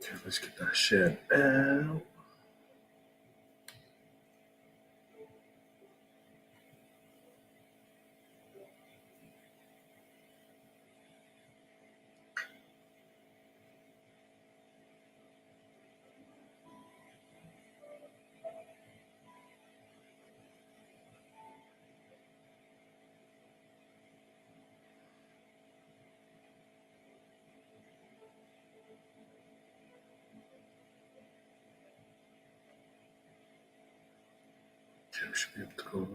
Okay, let's get that shit out. Okay, we should be able to go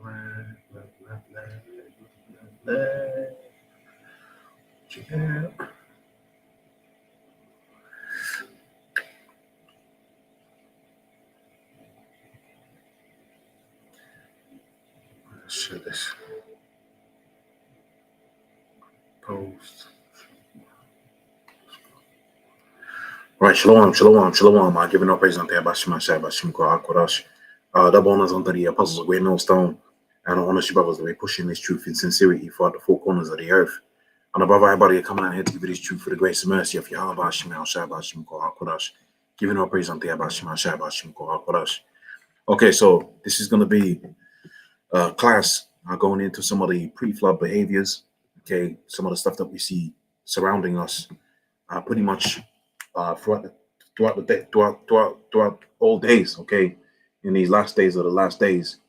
left. Yeah. Share this post. Right, shalom. I give no praise unto Abashima Shai Bashim Ko Akorash. The bonus unto the apostles of Great Millstone and the ownership brothers that we're pushing this truth in sincerity throughout the four corners of the earth. And above everybody coming out here to give you this truth for the grace and mercy of Yahweh Bashim Shai Bashim Ko Akorash. Giving no praise unto Abashima Shai Bashim Ko Akorash. Okay, so this is going to be a class going into some of the pre-flood behaviors. Okay, some of the stuff that we see surrounding us, pretty much throughout all days. Okay, in these last days of the last days.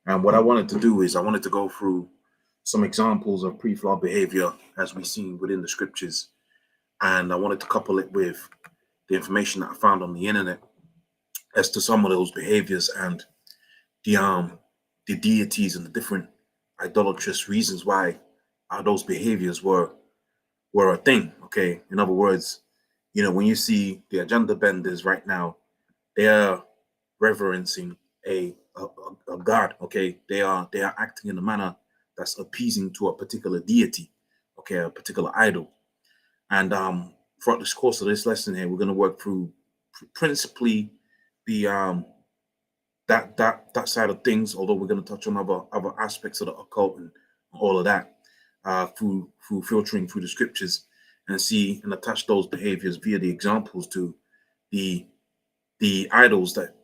And what I wanted to do is I wanted to go through some examples of pre-flood behavior as we see within the scriptures, and I wanted to couple it with the information that I found on the internet as to some of those behaviors and the deities and the different idolatrous reasons why those behaviors were a thing. Okay, in other words, you know, when you see the agenda benders right now, they are reverencing a god. Okay, they are acting in a manner that's appeasing to a particular deity, okay, a particular idol. And throughout this course of this lesson here, we're going to work through principally the that side of things, although we're going to touch on other aspects of the occult and all of that through filtering through the scriptures and see and attach those behaviors via the examples to the idols that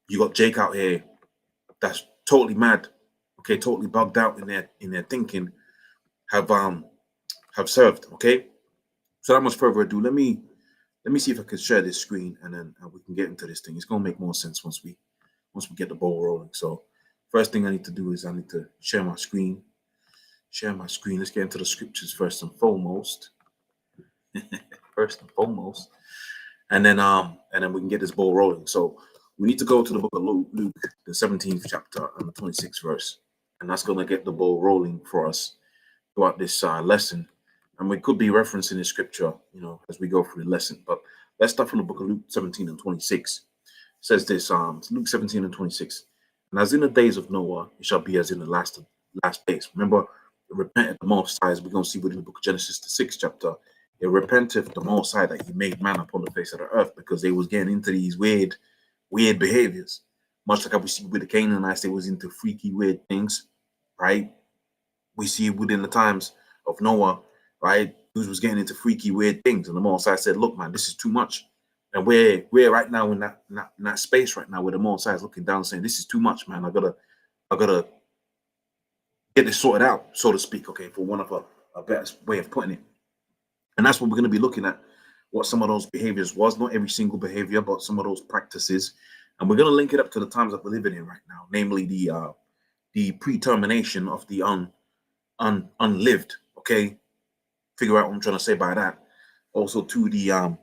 you got Jake out here that's totally mad, okay, totally bugged out in their thinking, have served. Okay, so without much further ado, let me see if I can share this screen and then we can get into this thing. It's gonna make more sense once we get the ball rolling. So first thing I need to do is I need to share my screen. Let's get into the scriptures first and foremost. And then we can get this ball rolling. So we need to go to the book of Luke, the 17th chapter and the 26th verse, and that's going to get the ball rolling for us throughout this lesson. And we could be referencing the scripture, you know, as we go through the lesson. But let's start from the book of Luke 17 and 26. It says this, Luke 17 and 26. And as in the days of Noah, it shall be as in the last days. Remember, repent the Most High, as we're going to see within the book of Genesis, the 6th chapter. It repenteth the Most High that he made man upon the face of the earth, because they was getting into these weird behaviors. Much like how we see with the Canaanites, they was into freaky, weird things, right? We see within the times of Noah, right? Dudes was getting into freaky, weird things. And the Most High said, look, man, this is too much. And we're right now in that space right now where the Most High is looking down saying, this is too much, man. I gotta get this sorted out, so to speak, okay, for one of a better way of putting it. And that's what we're going to be looking at, what some of those behaviors was, not every single behavior, but some of those practices. And we're going to link it up to the times that we're living in right now, namely the pre-termination of the unlived, okay? Figure out what I'm trying to say by that. Also to the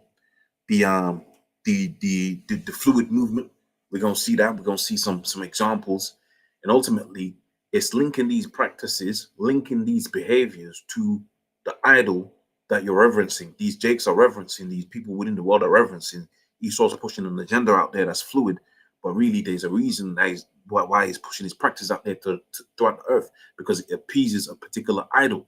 fluid movement. We're going to see that. We're going to see some examples. And ultimately, it's linking these practices, linking these behaviors to the idol that you're reverencing. These Jakes are reverencing, these people within the world are reverencing. Esau's pushing an agenda out there that's fluid, but really there's a reason that why he's pushing his practice out there throughout the earth, because it appeases a particular idol.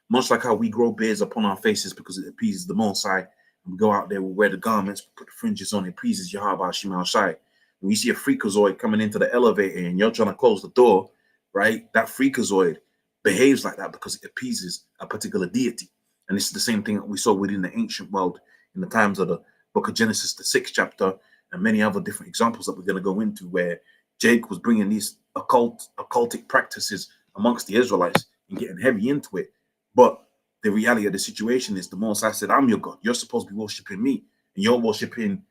Much like how we grow beards upon our faces because it appeases the Most High. We go out there, we wear the garments, we put the fringes on, it pleases Yahweh Shema Shai. When you see a freakazoid coming into the elevator and you're trying to close the door, right? That freakazoid behaves like that because it appeases a particular deity. And this is the same thing that we saw within the ancient world in the times of Book of Genesis, the 6th chapter, and many other different examples that we're going to go into, where Jake was bringing these occultic practices amongst the Israelites and getting heavy into it. But the reality of the situation is, the Most High said, I'm your God. You're supposed to be worshiping me, and you're worshiping,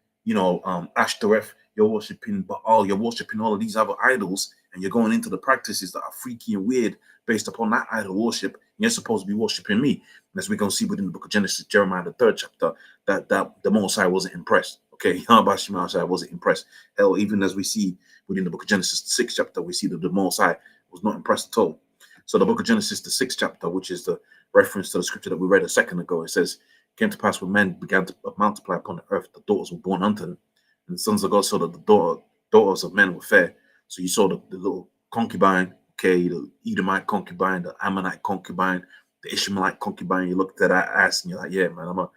Ashtoreth. You're worshiping Baal. You're worshiping all of these other idols, and you're going into the practices that are freaky and weird based upon that idol worship. And you're supposed to be worshiping me. And as we're going to see within the book of Genesis, Jeremiah, the 3rd chapter, that the Most High wasn't impressed. Okay, Yahweh Shemashai wasn't impressed. Hell, even as we see within the book of Genesis, the 6th chapter, we see that the Most High was not impressed at all. So the book of Genesis, the 6th chapter, which is the reference to the scripture that we read a second ago, it says, it came to pass when men began to multiply upon the earth, the daughters were born unto them. And the sons of God saw that the daughters of men were fair. So you saw the little concubine, okay, the Edomite concubine, the Ammonite concubine, the Ishmaelite concubine. You looked at that ass and you're like, yeah, man, I'm gonna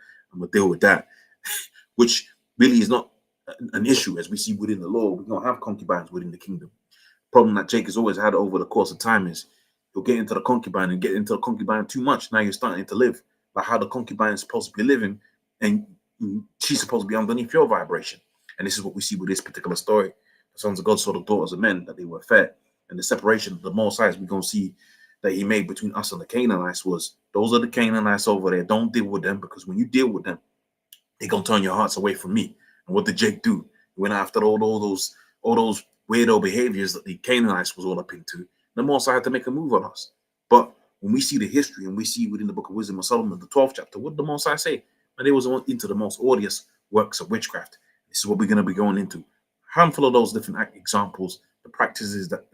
deal with that. Which really is not an issue, as we see within the law. We don't have concubines within the kingdom. Problem that Jake has always had over the course of time is you'll get into the concubine and get into the concubine too much. Now you're starting to live like how the concubine is supposed to be living, and she's supposed to be underneath your vibration. And this is what we see with this particular story. The sons of God saw the daughters of men, that they were fair. And the separation of the Most High, we're going to see that he made between us and the Canaanites was, those are the Canaanites over there. Don't deal with them, because when you deal with them, they're going to turn your hearts away from me. And what did Jake do? He went after all those weirdo behaviors that the Canaanites was all up into. The Most High had to make a move on us. But when we see the history and we see within the book of Wisdom of Solomon, the 12th chapter, what did the Most High say? And they was into the most odious works of witchcraft. This is what we're going to be going into. A handful of those different examples, the practices that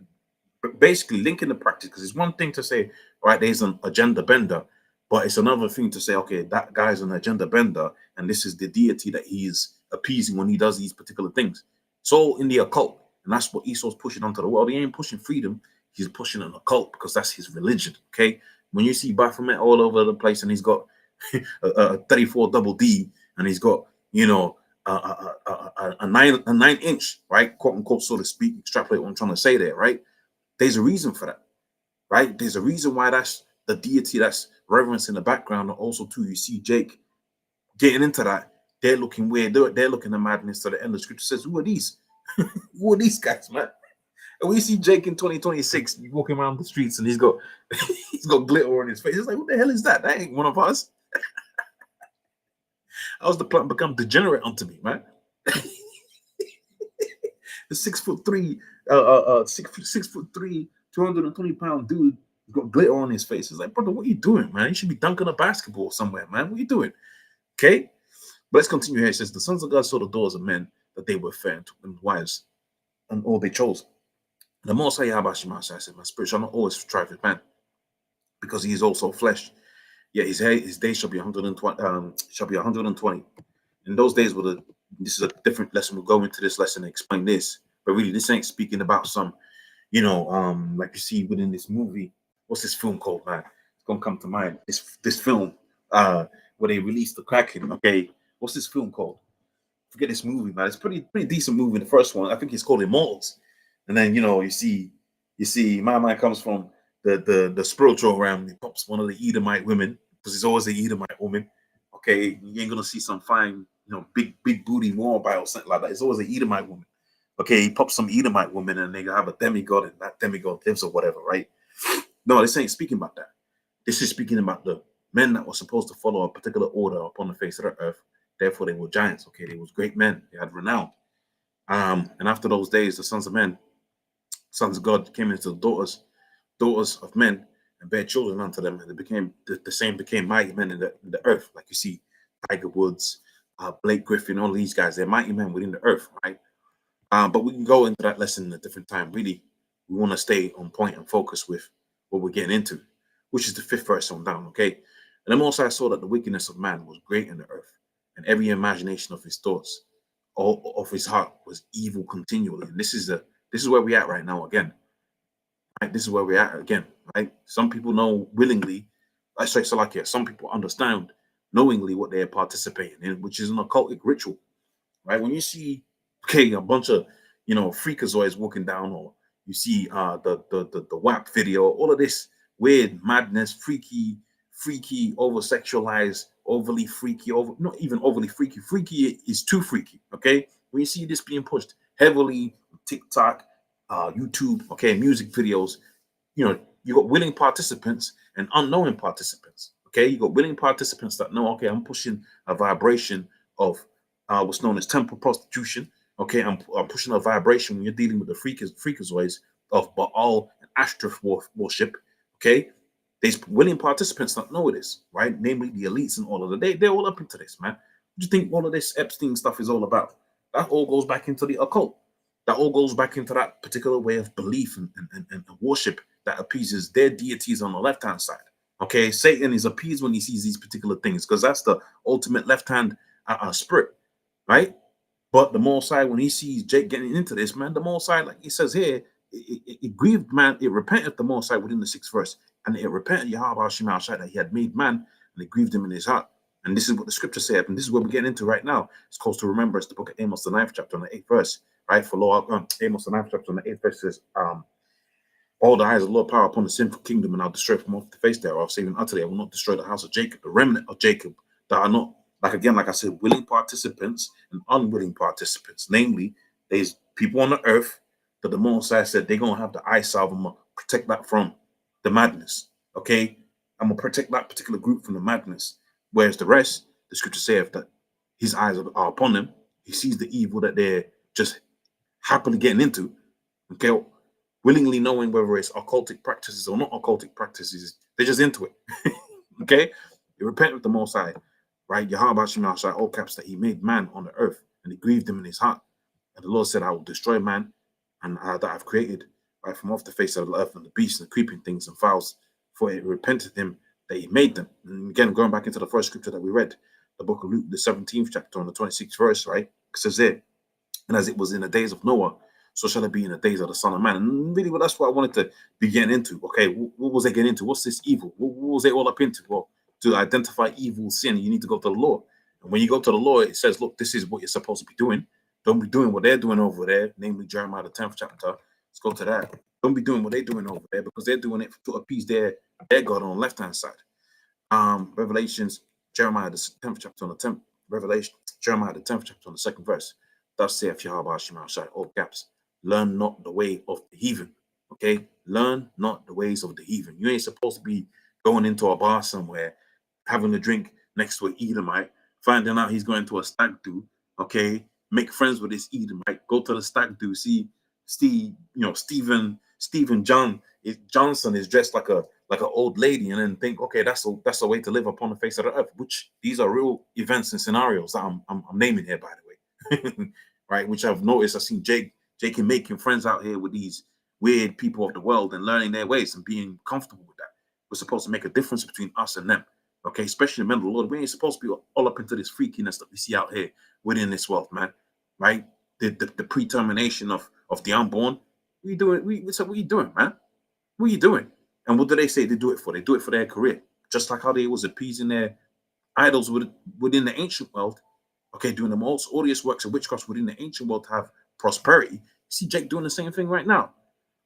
basically linking the practice, because it's one thing to say, right, there's an agenda bender, but it's another thing to say, okay, that guy's an agenda bender, and this is the deity that he is appeasing when he does these particular things. It's all in the occult, and that's what Esau's pushing onto the world. He ain't pushing freedom, he's pushing an occult, because that's his religion, okay? When you see Baphomet all over the place, and he's got a 34 double D, and he's got, a 9-inch, right, quote unquote, so to speak, extrapolate what I'm trying to say there, right? There's a reason for that, right? There's a reason why that's the deity that's reverence in the background. And also, too, you see Jake getting into that. They're looking weird. They're looking at madness. To the end of the scripture says, who are these? Who are these guys, man? And we see Jake in 2026 walking around the streets, and he's got glitter on his face. It's like, what the hell is that? That ain't one of us. How's the plant become degenerate onto me, man? The 6'3", 220-pound dude got glitter on his face. It's like, brother, what are you doing, man? You should be dunking a basketball somewhere, man. What are you doing? Okay, but let's continue here. It says, the sons of God saw the daughters of men, that they were fair, and took them wives, and all they chose. The Most High Yahweh Shemashai said, my spirit shall not always strive with man, because he is also flesh. Yet his days shall be 120. In those days, this is a different lesson. We'll go into this lesson and explain this. But really, this ain't speaking about some, like you see within this movie. What's this film called, man? It's gonna come to mind. This film, where they released the Kraken. Okay, what's this film called? Forget this movie, man. It's pretty decent movie. The first one, I think it's called Immortals. And then you see, my mind comes from the spiritual realm. He pops one of the Edomite women, because it's always an Edomite woman. Okay, you ain't gonna see some fine, big booty Moabite or something like that. It's always an Edomite woman. Okay, he pops some Edomite woman, and they have a demigod, and that demigod lives or whatever, right? No, this ain't speaking about that. This is speaking about the men that were supposed to follow a particular order upon the face of the earth. Therefore, they were giants. Okay, they was great men. They had renown. And after those days, the sons of men, sons of God, came into the daughters of men, and bare children unto them, and they became the same became mighty men in the earth. Like you see, Tiger Woods, Blake Griffin, all these guys, they're mighty men within the earth, right? But we can go into that lesson at a different time. Really, we want to stay on point and focus with what we're getting into, which is the 5th verse on down, okay? And the Most High saw that the wickedness of man was great in the earth, and every imagination of his thoughts, all of his heart, was evil continually. And this is where we're at right now again. Right? This is where we're at again, right? Some people know willingly, some people understand knowingly what they're participating in, which is an occultic ritual, right? When you see, a bunch of, freakazoids walking down, or you see the WAP video, all of this weird madness, freaky, over-sexualized overly freaky, not even overly freaky. Freaky is too freaky. Okay, when you see this being pushed heavily, TikTok, YouTube, okay, music videos, you got willing participants and unknowing participants. Okay, you got willing participants that know, okay, I'm pushing a vibration of what's known as temple prostitution. Okay, I'm pushing a vibration when you're dealing with the freakazoids of Baal and Ashtoreth worship. Okay, there's willing participants that know this, right? Namely the elites and all of that. They're all up into this, man. What do you think all of this Epstein stuff is all about? That all goes back into the occult. That all goes back into that particular way of belief and worship that appeases their deities on the left-hand side. Okay, Satan is appeased when he sees these particular things because that's the ultimate left-hand spirit, right? But the Most High, when he sees Jake getting into this, man, the Most High, like he says here, it grieved man, it repented the Most High within the 6th verse, and it repented Yahweh Shema Shai that he had made man, and it grieved him in his heart. And this is what the scripture said, and this is what we're getting into right now. It's called to remember. It's the book of Amos, the 9th chapter, and the 8th verse, right? For Lord, Amos, the 9th chapter, and the 8th verse says, all the eyes of the Lord power upon the sinful kingdom, and I'll destroy from off the face thereof, saving utterly I will not destroy the house of Jacob, the remnant of Jacob, that are not, like I said, willing participants and unwilling participants. Namely, there's people on the earth that the Most High said they're going to have the eye salve. I'm going to protect that from the madness. Okay? I'm going to protect that particular group from the madness. Whereas the rest, the scripture says that his eyes are upon them. He sees the evil that they're just happily getting into. Okay? Willingly knowing whether it's occultic practices or not occultic practices, they're just into it. Okay? You repent with the Most High, right? Yahweh Shema Shai, all caps, that he made man on the earth, and it grieved him in his heart. And the Lord said, I will destroy man and that I've created, right, from off the face of the earth, and the beasts and the creeping things and fowls, for it repented him that he made them. And again, going back into the first scripture that we read, the book of Luke, the 17th chapter, on the 26th verse, right? It says there, and as it was in the days of Noah, so shall it be in the days of the Son of Man. And really, well, that's what I wanted to be getting into. Okay, what was they getting into? What's this evil? What was they all up into? Well, to identify evil, sin, you need to go to the Lord. And when you go to the Lord, it says, look, this is what you're supposed to be doing. Don't be doing what they're doing over there, namely Jeremiah the 10th chapter. Let's go to that. Don't be doing what they're doing over there, because they're doing it to appease their God on the left-hand side. Revelations, Jeremiah the 10th chapter on the 10th, Revelation, Jeremiah the 10th chapter on the 2nd verse. Thus saith Yahweh Shema Shai, all caps, learn not the way of the heathen. Okay, learn not the ways of the heathen. You ain't supposed to be going into a bar somewhere, having a drink next to an Edomite, finding out he's going to a stag do. Okay, make friends with this Edomite, go to the stag do, see Steve, Stephen Johnson is dressed like an old lady, and then think, okay, that's a way to live upon the face of the earth. Which these are real events and scenarios that I'm naming here, by the way, right? Which I've noticed. I've seen Jake making friends out here with these weird people of the world and learning their ways and being comfortable with that. We're supposed to make a difference between us and them. Okay, especially the men of the Lord. We ain't supposed to be all up into this freakiness that we see out here within this world, man. Right? The pretermination of the unborn. What are you doing? What are you doing, man? What are you doing? And what do they say they do it for? They do it for their career. Just like how they was appeasing their idols within the ancient world. Okay, doing the most odious works of witchcraft within the ancient world to have prosperity. See Jake doing the same thing right now.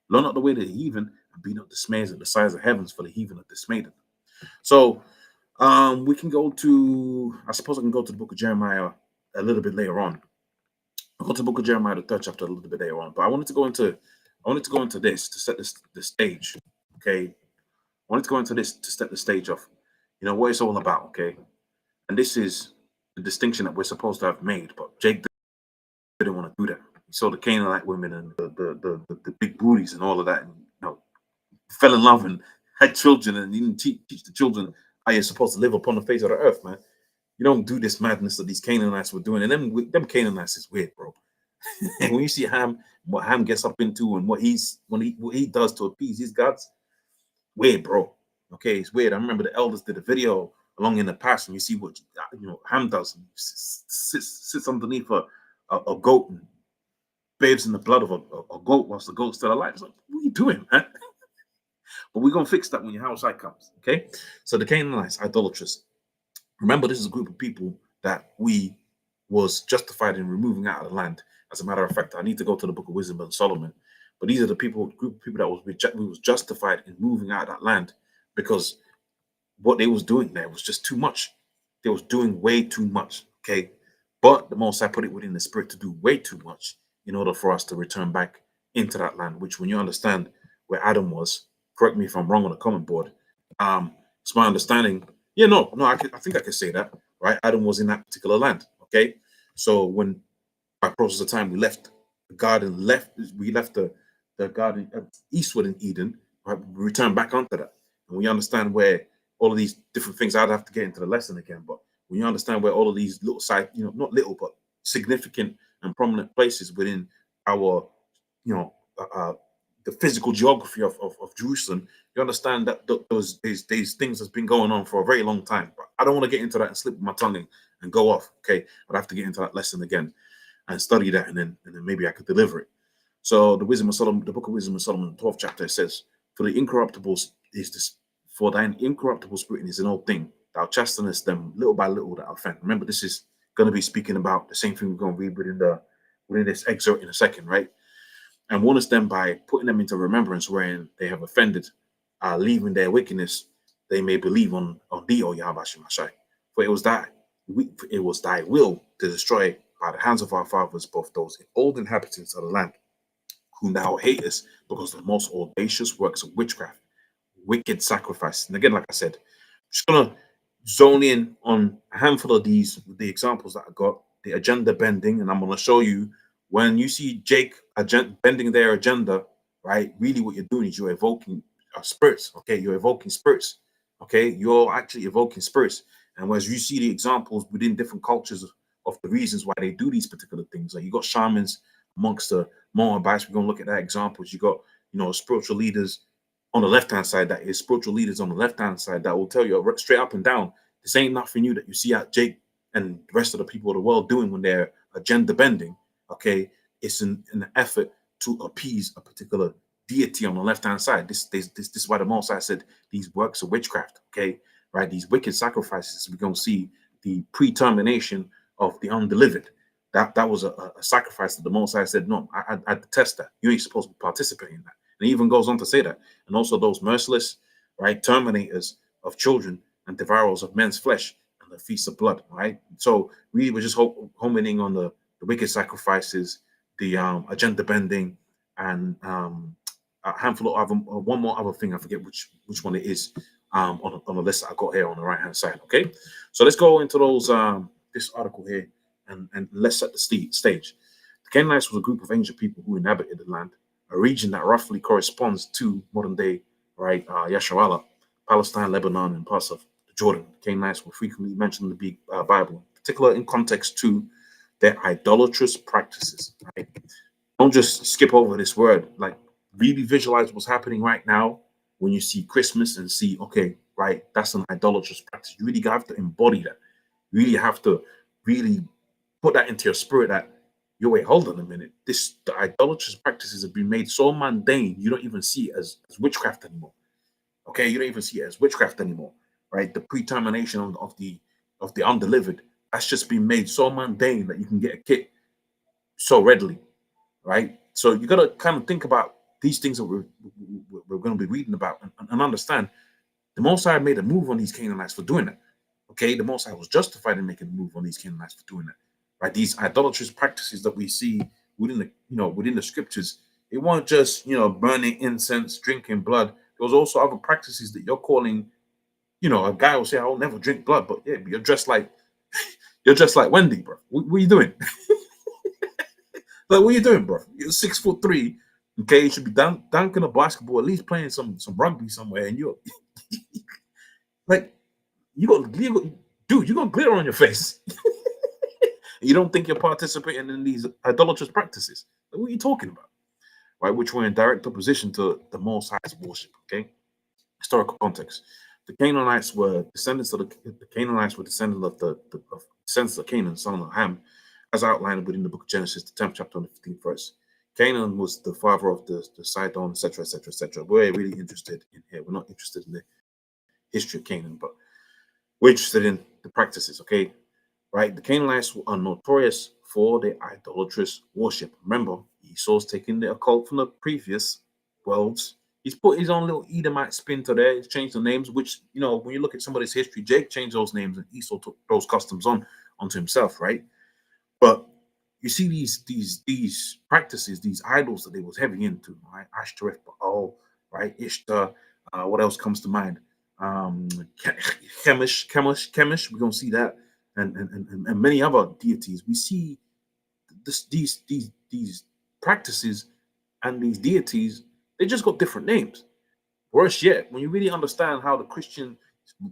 Learn not the way of the heathen, and be not dismayed at the size of heavens, for the heathen are dismayed at them. So we can go to, I suppose I can go to the book of Jeremiah a little bit later on. I'll go to the book of Jeremiah, the 3rd chapter, a little bit later on. But I wanted to go into this to set the stage. Okay. I wanted to go into this to set the stage of, what it's all about. Okay. And this is the distinction that we're supposed to have made, but Jake didn't want to do that. He saw the Canaanite women and the big booties and all of that, and fell in love and had children, and he didn't teach the children how you're supposed to live upon the face of the earth, man. You don't do this madness that these Canaanites were doing, and them Canaanites is weird, bro. And when you see Ham, what Ham gets up into, and what he does to appease his gods, weird, bro. Okay, it's weird. I remember the elders did a video along in the past, and you see what Ham does. He sits underneath a goat and bathes in the blood of a goat whilst the goat's still alive. It's like, what are you doing, man? But we're gonna fix that when your house side comes. Okay, so the Canaanites, idolatrous. Remember, this is a group of people that we was justified in removing out of the land. As a matter of fact, I need to go to the book of Wisdom and Solomon. But these are the group of people that we was justified in moving out of that land, because what they was doing there was just too much. They was doing way too much. Okay. But the Most High put it within the spirit to do way too much in order for us to return back into that land, which when you understand where Adam was, correct me if I'm wrong on the comment board. It's my understanding. Yeah, no, I think I can say that, right? Adam was in that particular land. Okay. So when by process of time we left the garden, we left the garden eastward in Eden, right? We returned back onto that. And we understand where all of these different things, I'd have to get into the lesson again, but when you understand where all of these little side, not little, but significant and prominent places within our, you know, uh, uh, the physical geography of Jerusalem, you understand that these things has been going on for a very long time. But I don't want to get into that and slip my tongue and go off. Okay, I'd have to get into that lesson again and study that, and then maybe I could deliver it. So the Wisdom of Solomon, the Book of Wisdom of Solomon, the 12th chapter, it says, "For the incorruptible is this, for thine incorruptible spirit is an old thing. Thou chastenest them little by little that offend." Remember, this is going to be speaking about the same thing we're going to read within this excerpt in a second, right? And warnest them by putting them into remembrance wherein they have offended, leaving their wickedness, they may believe on thee, O Yahweh Shemashai. For it was thy will to destroy by the hands of our fathers both those old inhabitants of the land, whom thou hatest, because of the most audacious works of witchcraft, wicked sacrifice. And again, like I said, I'm just gonna zone in on a handful of these with the examples that I got, the agenda bending, and I'm gonna show you when you see Jake bending their agenda, right? Really, what you're doing is you're evoking spirits. Okay, you're evoking spirits. Okay, you're actually evoking spirits. And as you see the examples within different cultures of the reasons why they do these particular things, like you got shamans amongst the Moabites. We're gonna look at that examples. You got spiritual leaders on the left hand side, that is spiritual leaders on the left hand side that will tell you straight up and down, this ain't nothing new that you see at Jake and the rest of the people of the world doing when they're agenda bending. Okay, it's an effort to appease a particular deity on the left hand side. This is why the Most High said these works of witchcraft. Okay, right? These wicked sacrifices. We're gonna see the pretermination of the undelivered. That was a sacrifice that the Most High said, no, I detest that. You ain't supposed to be participating in that. And he even goes on to say that. And also those merciless, right, terminators of children and devourers of men's flesh and the feast of blood, right? So we were just homing in on the wicked sacrifices, the agenda bending, and a handful of other, one more other thing, I forget which one it is, on the list that I got here on the right hand side. Okay, so let's go into those this article here, and let's set the stage. The Canaanites was a group of ancient people who inhabited the land, a region that roughly corresponds to modern day, right, Yasharala, Palestine, Lebanon, and parts of Jordan. The Canaanites were frequently mentioned in the Bible, in particular in context to their idolatrous practices. Right? Don't just skip over this word. Like, really visualize what's happening right now when you see Christmas and see, okay, right, that's an idolatrous practice. You really have to embody that. You really have to really put that into your spirit that, yo, wait, hold on a minute. The idolatrous practices have been made so mundane, you don't even see it as witchcraft anymore. Okay, you don't even see it as witchcraft anymore, right? The pretermination of the undelivered, that's just been made so mundane that you can get a kit so readily, right? So you got to kind of think about these things that we're going to be reading about, and understand the Most High made a move on these Canaanites for doing that. Okay, the Most High was justified in making a move on these Canaanites for doing that. Right, these idolatrous practices that we see within the scriptures, it wasn't just burning incense, drinking blood. There was also other practices that you're calling. A guy will say, "I'll never drink blood," but yeah, but you're dressed like Wendy, bro. What are you doing? Like, what are you doing, bro? You're 6'3". Okay, you should be dunking a basketball, at least playing some rugby somewhere, and you're like, you got dude, you got glitter on your face. You don't think you're participating in these idolatrous practices? Like, what are you talking about? Right, which were in direct opposition to the Most High's worship. Okay, historical context: the Canaanites were descendants of the Canaanites were descendants of the descendants of Canaan, son of Ham, as outlined within the book of Genesis, the 10th chapter, and the 15th verse. Canaan was the father of the Sidon, etc., etc., etc. We're really interested in here. We're not interested in the history of Canaan, but we're interested in the practices. Okay, right? The Canaanites are notorious for their idolatrous worship. Remember, Esau's taking the occult from the previous worlds He's put his own little Edomite spin to there. He's changed the names, which, you know, when you look at somebody's history, Jake changed those names and Esau took those customs onto himself, right? But you see these practices, these idols that they was heavy into, right? Ashtoreth, Baal, right? Ishtar. What else comes to mind? Um, Chemish. We're gonna see that, and many other deities. We see these practices and these deities. They just got different names. Worse yet, when you really understand how the Christian,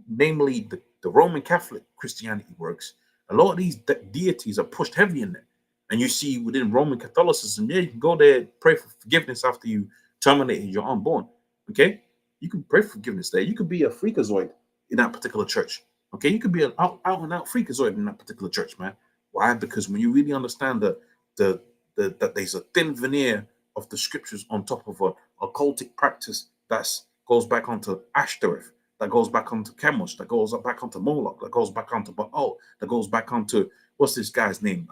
namely the Roman Catholic Christianity works, a lot of these deities are pushed heavy in there. And you see within Roman Catholicism, yeah, you can go there, pray for forgiveness after you terminated your unborn. Okay? You can pray for forgiveness there. You could be a freakazoid in that particular church. Okay? You could be an out and out freakazoid in that particular church, man. Why? Because when you really understand the, that there's a thin veneer of the scriptures on top of a occultic practice that goes back onto Ashtoreth, that goes back onto Chemosh, that goes back onto Moloch, that goes back onto Baal, that goes back onto what's this guy's name?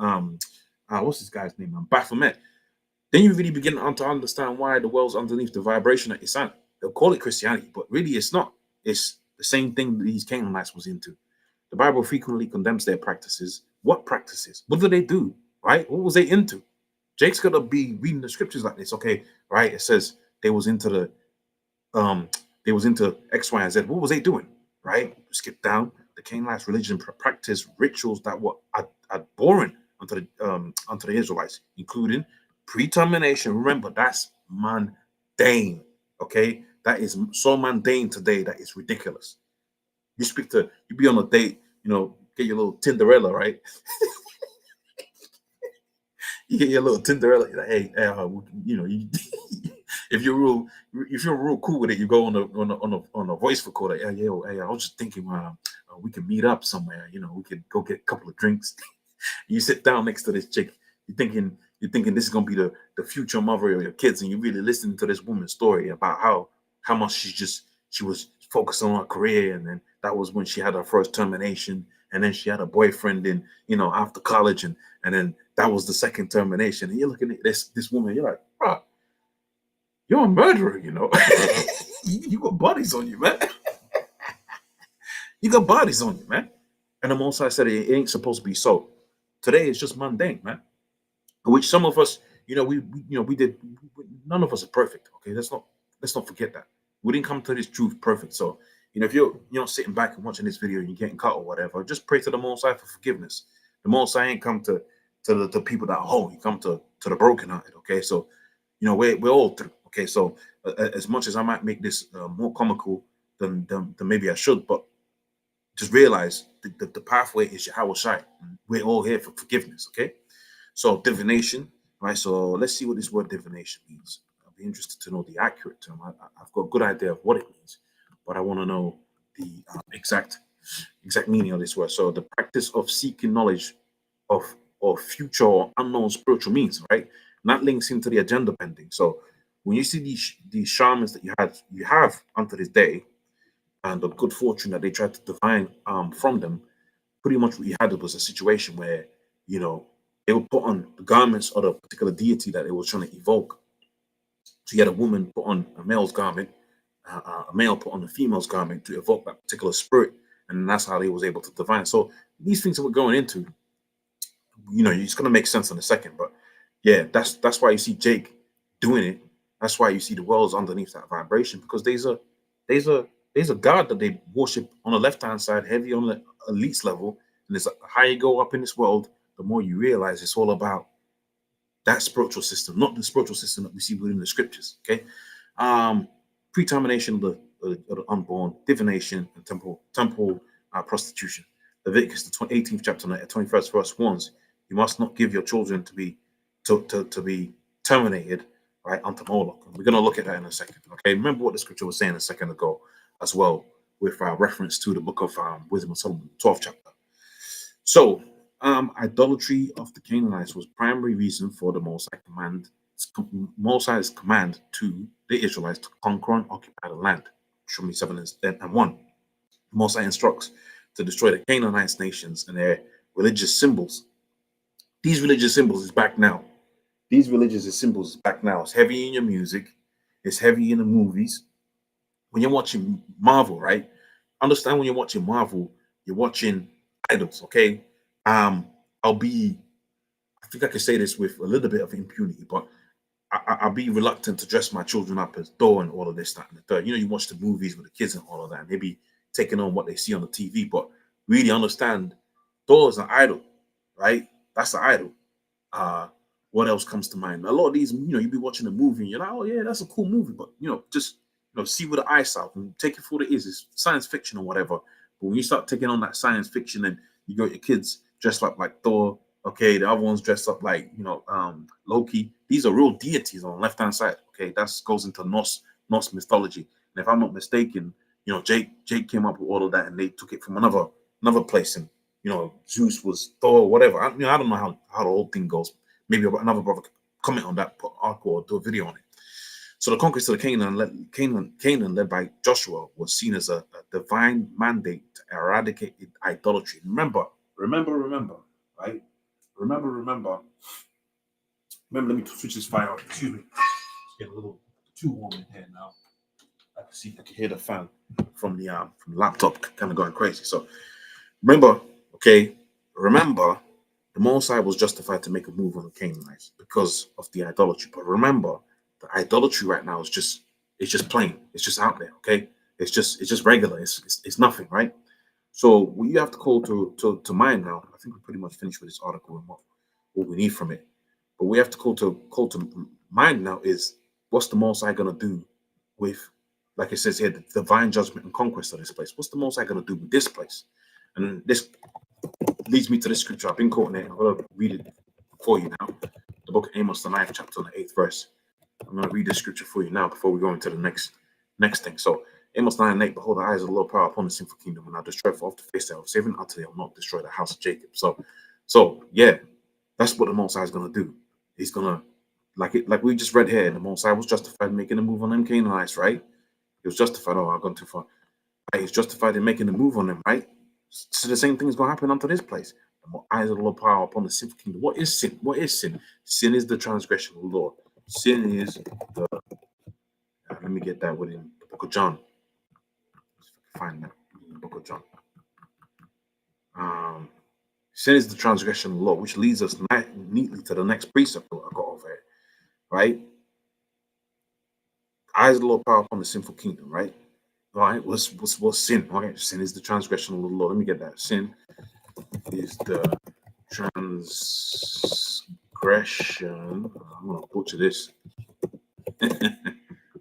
Baphomet. Then you really begin to understand why the world's underneath the vibration that it's at. They'll call it Christianity, but really it's not. It's the same thing that these Canaanites was into. The Bible frequently condemns their practices. What practices? What do they do? Right? What was they into? Jake's gonna be reading the scriptures like this. Okay, right? It says they was into X, Y, and Z. What was they doing? Right? Skip down. The Canaanites' religion practiced rituals that were abhorrent unto the Israelites, including pre-termination. Remember, that's mundane. Okay, that is so mundane today that it's ridiculous. You be on a date, you know, get your little Tinderella, right? You get your little Tinderella. Like, you know, if you're real cool with it, you go on a voice recorder. Hey, I was just thinking, we can meet up somewhere. You know, we could go get a couple of drinks. You sit down next to this chick. You're thinking this is gonna be the future mother of your kids, and you really listening to this woman's story about how much she was focused on her career, and then that was when she had her first termination, and then she had a boyfriend in, you know, after college, and then that was the second termination. And you're looking at this woman, you're like, bro, you're a murderer, you know. You got bodies on you, man. You got bodies on you, man. And the Most High said it ain't supposed to be so. Today it's just mundane, man. Which some of us, you know, we did. None of us are perfect. Okay, let's not forget that we didn't come to this truth perfect. So, you know, if you're sitting back and watching this video and you're getting cut or whatever, just pray to the Most High for forgiveness. The Most High ain't come to the people that are whole. He come to the brokenhearted. Okay, so, you know, we're all through. Okay, so as much as I might make this more comical than maybe I should, but just realize the pathway is Yahweh Shai. We're all here for forgiveness. Okay. So divination, right? So let's see what this word divination means. I'll be interested to know the accurate term. I've got a good idea of what it means, but I want to know the exact meaning of this word. So the practice of seeking knowledge of future or unknown spiritual means, right? And that links into the agenda bending. So when you see these shamans that you have unto this day, and the good fortune that they tried to divine from them, pretty much what you had was a situation where, you know, they would put on the garments of the particular deity that they were trying to evoke. So you had a woman put on a male's garment, a male put on a female's garment to evoke that particular spirit, and that's how they was able to divine. So these things that we're going into, you know, it's gonna make sense in a second, but yeah, that's why you see Jake doing it. That's why you see the world's underneath that vibration, because there's a God that they worship on the left hand side, heavy on the elites level, and it's the higher you go up in this world, the more you realize it's all about that spiritual system, not the spiritual system that we see within the scriptures. Okay, pretermination of the unborn, divination, and temple prostitution. Leviticus the 18th chapter, 21st verse warns, you must not give your children to be terminated, right, unto Moloch. And we're going to look at that in a second. Okay, remember what the scripture was saying a second ago as well, with reference to the book of Wisdom of Solomon, 12th chapter. So, idolatry of the Canaanites was primary reason for the Most High's command to the Israelites to conquer and occupy the land. Show me 7:1. The Most High instructs to destroy the Canaanites nations and their religious symbols. These religious symbols is back now. It's heavy in your music. It's heavy in the movies. When you're watching Marvel, right? Understand when you're watching Marvel, you're watching idols, okay? I'll be, I think I can say this with a little bit of impunity, but I'll be reluctant to dress my children up as Thor and all of this, that, and the third. You watch the movies with the kids and all of that, and they be taking on what they see on the TV, but really understand Thor is an idol, right? That's the idol. Uh, what else comes to mind? A lot of these, you be watching a movie and you're like, oh yeah, that's a cool movie, but just see with the eyes out and take it for what it is. It's science fiction or whatever. But when you start taking on that science fiction and you got your kids dressed up like Thor, okay, the other one's dressed up like Loki. These are real deities on the left hand side. Okay, that goes into Norse mythology. And if I'm not mistaken, Jake came up with all of that and they took it from another place and Zeus was Thor, whatever. I don't know how the whole thing goes. Maybe another brother could comment on that, put article or do a video on it. So the conquest of Canaan led by Joshua was seen as a divine mandate to eradicate idolatry. Remember, right? Remember. Let me switch this fire off. Excuse me. It's getting a little too warm in here now. I can hear the fan from the laptop kind of going crazy. So remember, the Mosai was justified to make a move on the Canaanites because of the idolatry. But remember, the idolatry right now is just plain. It's just out there, okay? It's just regular. It's nothing, right? So what you have to call to mind now. I think we're pretty much finished with this article and what we need from it. But we have to call to mind now is what's the Mosai gonna do with, like it says here, the divine judgment and conquest of this place? What's the Mosai gonna do with this place? And this leads me to this scripture. I've been quoting it. I'm going to read it for you now. The book of Amos, the 9th chapter, the 8th verse. I'm going to read this scripture for you now before we go into the next thing. So Amos 9:8, behold, the eyes of the Lord power upon the sinful kingdom, and I destroy for off the face thereof, saving until they will not destroy the house of Jacob. So yeah, that's what the Most High is going to do. He's going to, like we just read here, the Most High was justified in making a move on them Canaanites, right? He was justified. Oh, I've gone too far. Right? He's justified in making a move on them, right? So the same thing is going to happen unto this place. The eyes of the Lord power upon the sinful kingdom. What is sin? What is sin? Sin is the transgression of the Lord. Sin is the. Let me get that within the book of John. Find that in the book of John. Sin is the transgression of the law, which leads us neatly to the next precept I got over here, right? Eyes of the Lord power upon the sinful kingdom, right? All right, what's sin? Okay, sin is the transgression of the law. Let me get that. Sin is the transgression. I'm gonna butcher this.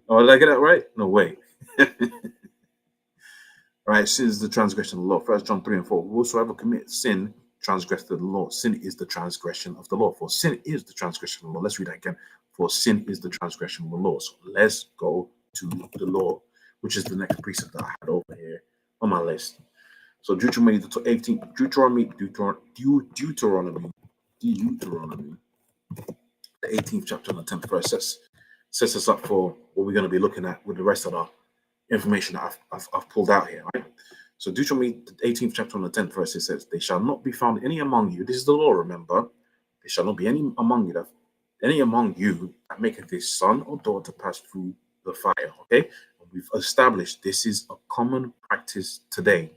Oh, did I get that right? No way. Right, sin is the transgression of the law. 1 John 3 and 4. Whosoever commits sin transgressed the law. Sin is the transgression of the law. For sin is the transgression of the law. Let's read that again. For sin is the transgression of the law. So let's go to the law, which is the next precept that I had over here on my list. So Deuteronomy, the 18th, Deuteronomy, the 18th chapter and the 10th verse sets us up for what we're going to be looking at with the rest of the information that I've pulled out here, right? So Deuteronomy, the 18th chapter and the 10th verse, it says, "They shall not be found any among you." This is the law, remember. "There shall not be any among you that maketh his son or daughter pass through the fire." Okay, and we've established this is a common practice today.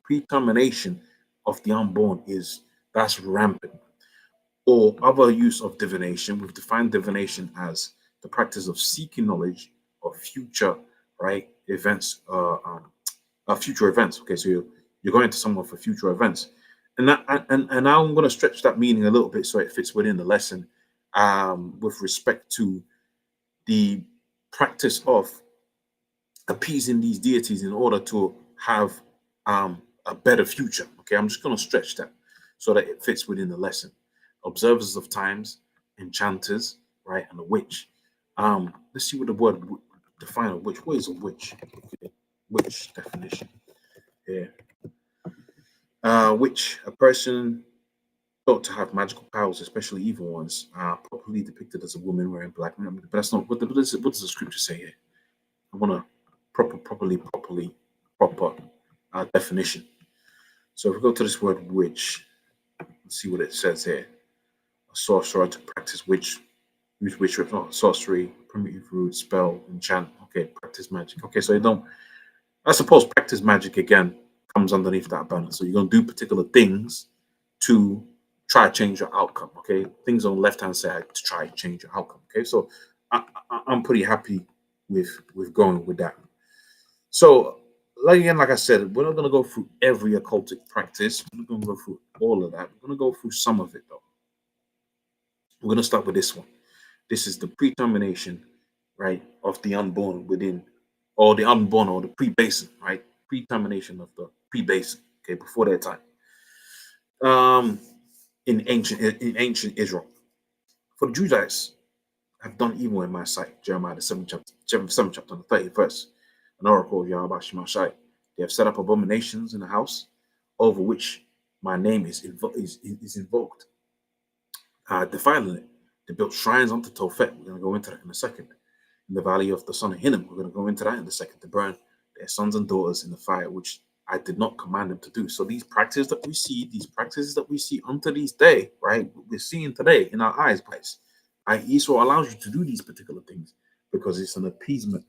Pretermination of the unborn that's rampant. Or other use of divination. We've defined divination as the practice of seeking knowledge of future, right, events, future events. Okay, so you're going to someone for future events, and now I'm going to stretch that meaning a little bit so it fits within the lesson, with respect to the practice of appeasing these deities in order to have a better future. Okay, I'm just going to stretch that so that it fits within the lesson. Observers of times, enchanters, right, and a witch. Let's see what the word define a witch. What is a witch? Okay. Witch definition. Yeah. Witch, a person thought to have magical powers, especially evil ones, properly depicted as a woman wearing black. But that's not what does the scripture say here? I want a proper definition. So if we go to this word witch, let's see what it says here. A sorcerer to practice use witchcraft, sorcery, primitive root, spell, enchant. Okay, practice magic. Okay, so you don't. I suppose practice magic again comes underneath that banner. So you're gonna do particular things to try to change your outcome. Okay, things on the left hand side to try to change your outcome. Okay, so I'm pretty happy with going with that. So again, like I said, we're not gonna go through every occultic practice. We're not gonna go through all of that. We're gonna go through some of it though. We're gonna start with this one. This is the pretermination, right, of the unborn within, or the unborn or the pre-basin, right? Pretermination of the pre-basin, okay, before their time. Um, in ancient Israel, for the Judahites have done evil in my sight. Jeremiah the seventh chapter, the 30th verse. An oracle of Yahweh Shemashai. They have set up abominations in the house over which my name is invoked, defiling it. They built shrines unto Tophet. We're going to go into that in a second. In the valley of the son of Hinnom, we're going to go into that in a second, to burn their sons and daughters in the fire, which I did not command them to do. So these practices that we see unto this day, right? We're seeing today in our eyes, guys. Esau allows you to do these particular things because it's an appeasement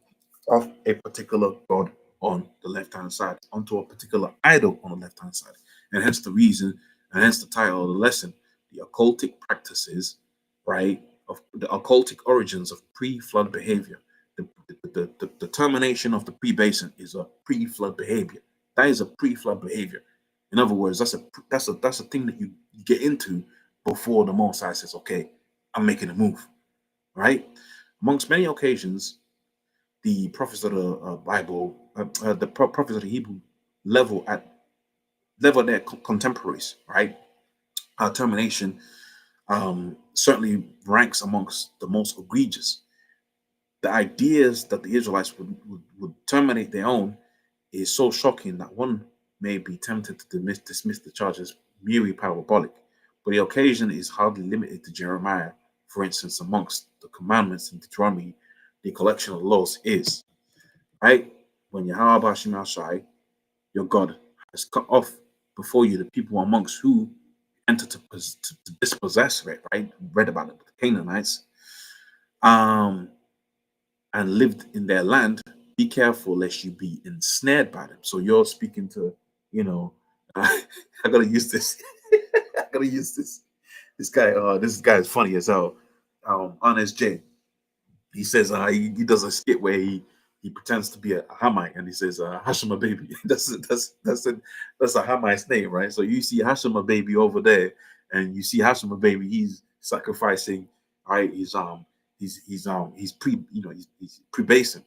of a particular god on the left-hand side, onto a particular idol on the left-hand side. And hence the reason, and hence the title of the lesson, the occultic practices, right, of the occultic origins of pre-flood behavior. The termination of the pre-basin is a pre-flood behavior. That is a pre-flood behavior. In other words, that's a thing that you get into before the Mosai says, okay, I'm making a move, right? Amongst many occasions, the prophets of the Bible, prophets of the Hebrew level their contemporaries, right? Termination certainly ranks amongst the most egregious. The ideas that the Israelites would terminate their own is so shocking that one may be tempted to dismiss the charge as merely parabolic. But the occasion is hardly limited to Jeremiah. For instance, amongst the commandments in Deuteronomy, the collection of laws is, right? When Yahweh Hashem Shai, your God, has cut off before you the people amongst who enter to dispossess it, right? Read about it with the Canaanites, and lived in their land. Be careful lest you be ensnared by them. So you're speaking to, you know, I gotta use this. I gotta use this. This guy is funny as hell. Honest J. He says he does a skit where he pretends to be a Hamite and he says Hashima baby. That's a Hamite's name, right? So you see Hashima baby over there, and you see Hashima baby. He's sacrificing, right? He's pre-basing,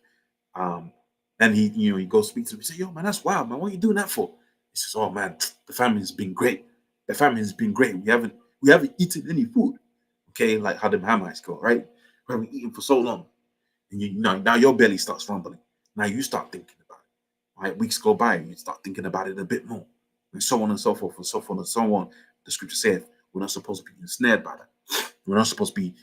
and he goes speak to him. He say, "Yo, man, that's wild, man. What are you doing that for?" He says, "Oh man, the family's been great. The family has been great. We haven't eaten any food, okay, like how the Hamites go, right? We haven't eaten for so long." And now your belly starts rumbling. Now you start thinking about it. Right? Weeks go by, and you start thinking about it a bit more, and so on and so forth, and so forth and so on. The scripture said we're not supposed to be ensnared by that. We're not supposed to be,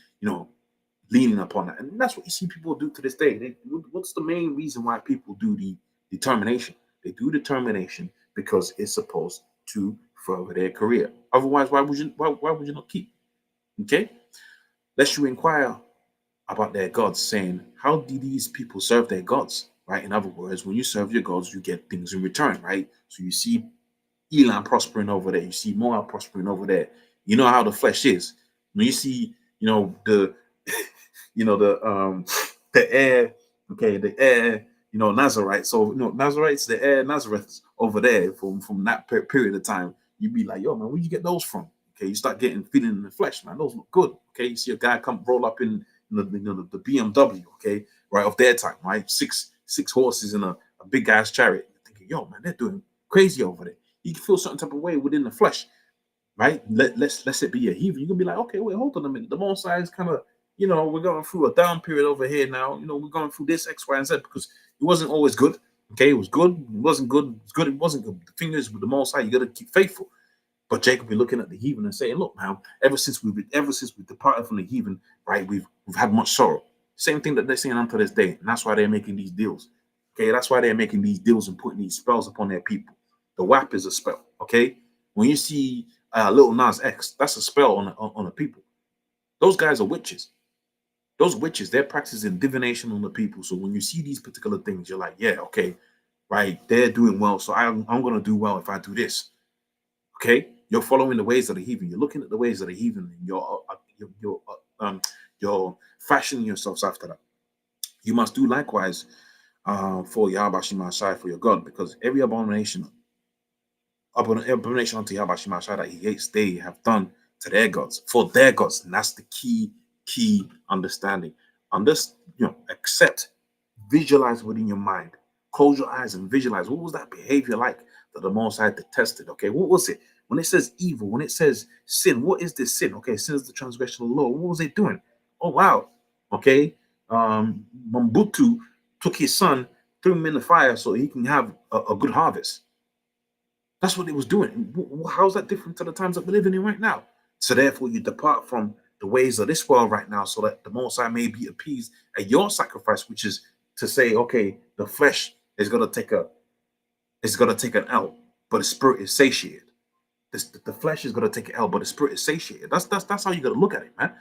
leaning upon that. And that's what you see people do to this day. What's the main reason why people do the determination? They do determination because it's supposed to further their career. Otherwise, why would you not keep? Okay? Lest you inquire about their gods, saying, how do these people serve their gods? Right? In other words, when you serve your gods, you get things in return, right? So you see Elon prospering over there, you see Moab prospering over there. You know how the flesh is. When you see, the the air, okay, the air, Nazarite. So Nazarites, the air Nazareth over there from that period of time, you'd be like, yo, man, where'd you get those from? Okay, you start feeling in the flesh, man. Those look good. Okay, you see a guy come roll up in the BMW, okay, right, of their time, right? Six horses in a big ass chariot. You're thinking, yo, man, they're doing crazy over there. You can feel certain type of way within the flesh, right? Let's it be a heathen. You can be like, okay, wait, hold on a minute. The Most High is kind of, we're going through a down period over here now. We're going through this X, Y, and Z because it wasn't always good. Okay, it was good. It wasn't good. It was good. It wasn't good. The thing is, with the Most High, you got to keep faithful. But Jacob be looking at the heathen and saying, look, man, ever since we departed from the heathen, right, we've had much sorrow. Same thing that they're saying unto this day. And that's why they're making these deals. Okay, that's why they're making these deals and putting these spells upon their people. The WAP is a spell. Okay, when you see Little Nas X, that's a spell on the people. Those guys are witches. Those witches, they're practicing divination on the people. So when you see these particular things, you're like, yeah, okay, right, they're doing well. So I'm going to do well if I do this. Okay, you're following the ways of the heathen. You're looking at the ways of the heathen, and you're fashioning yourselves after that. You must do likewise for Yahweh Shema Shai, for your God, because every abomination unto Yahweh Shema Shai that he hates, they have done to their gods, for their gods. And that's the key understanding. Accept, visualize within your mind. Close your eyes and visualize what was that behavior like that the Most High detested. Okay, what was it? When it says evil, when it says sin, what is this sin? Okay, sin is the transgression of the law. What was it doing? Oh wow. Okay. Mambutu took his son, threw him in the fire so he can have a good harvest. That's what it was doing. How's that different to the times that we're living in right now? So therefore, you depart from the ways of this world right now, so that the Most High may be appeased at your sacrifice, which is to say, okay, the flesh is gonna take an L, but the spirit is satiated. The flesh is gonna take an L, but the spirit is satiated. That's how you gotta look at it, man.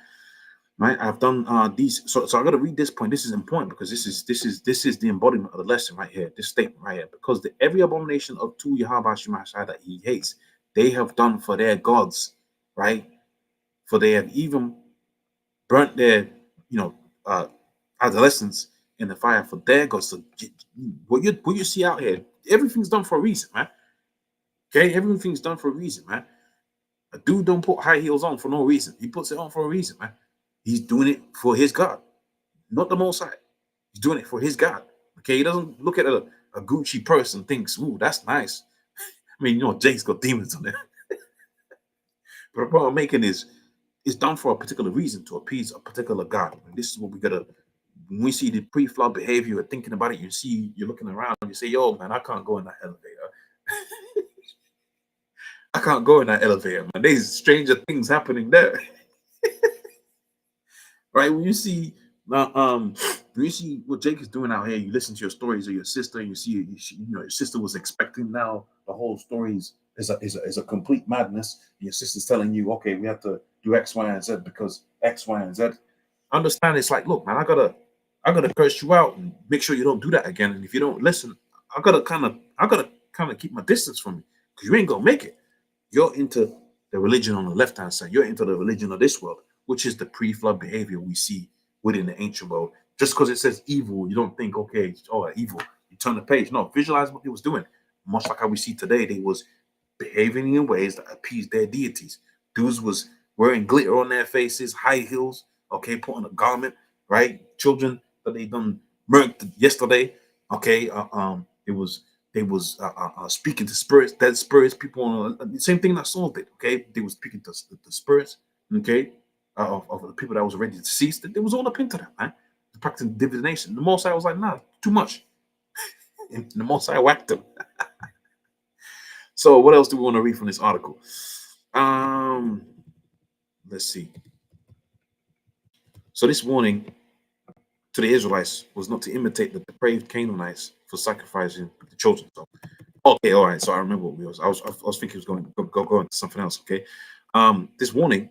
Right? I've done these, so I gotta read this point. This is important because this is the embodiment of the lesson right here. This statement right here, because every abomination of to Yahweh Shema Shai that he hates, they have done for their gods, right? For they have even burnt their, adolescents in the fire for their gods. So what you see out here, everything's done for a reason, man. Okay, everything's done for a reason, man. A dude don't put high heels on for no reason. He puts it on for a reason, man. He's doing it for his God, not the Most High. He's doing it for his God. Okay, he doesn't look at a Gucci purse and thinks, "Ooh, that's nice." I mean, Jake's got demons on it. But the point I'm making is, it's done for a particular reason, to appease a particular God. And this is what we gotta. When we see the pre-flood behavior and thinking about it, you're looking around, and you say, "Yo, man, I can't go in that elevator. I can't go in that elevator, man. There's stranger things happening there." Right? When you see what Jake is doing out here, you listen to your stories of your sister, and your sister was expecting, now the whole story is a complete madness. And your sister's telling you, okay, we have to do X, Y, and Z because X, Y, and Z. Understand? It's like, look, man, I gotta curse you out and make sure you don't do that again. And if you don't listen, I gotta keep my distance from you because you ain't gonna make it. You're into the religion on the left hand side. You're into the religion of this world, which is the pre-flood behavior we see within the ancient world. Just because it says evil, you don't think, okay, oh, evil. You turn the page. No, visualize what they was doing. Much like how we see today, they was behaving in ways that appeased their deities. Dudes was wearing glitter on their faces, high heels, okay, putting a garment, right? Children that they done murked yesterday, okay. It was they was speaking to spirits, dead spirits, people on the same thing that Saul did. Okay, they was speaking to the spirits. Okay, of the people that was already deceased. They was all up into that, man. Practicing divination. The Most I was like, nah, too much. And the Most I whacked them. So, what else do we want to read from this article? Let's see. So, this warning to the Israelites was not to imitate the depraved Canaanites for sacrificing the children. So, okay, all right. So I remember what we was. I was thinking it was going into something else. Okay, this warning,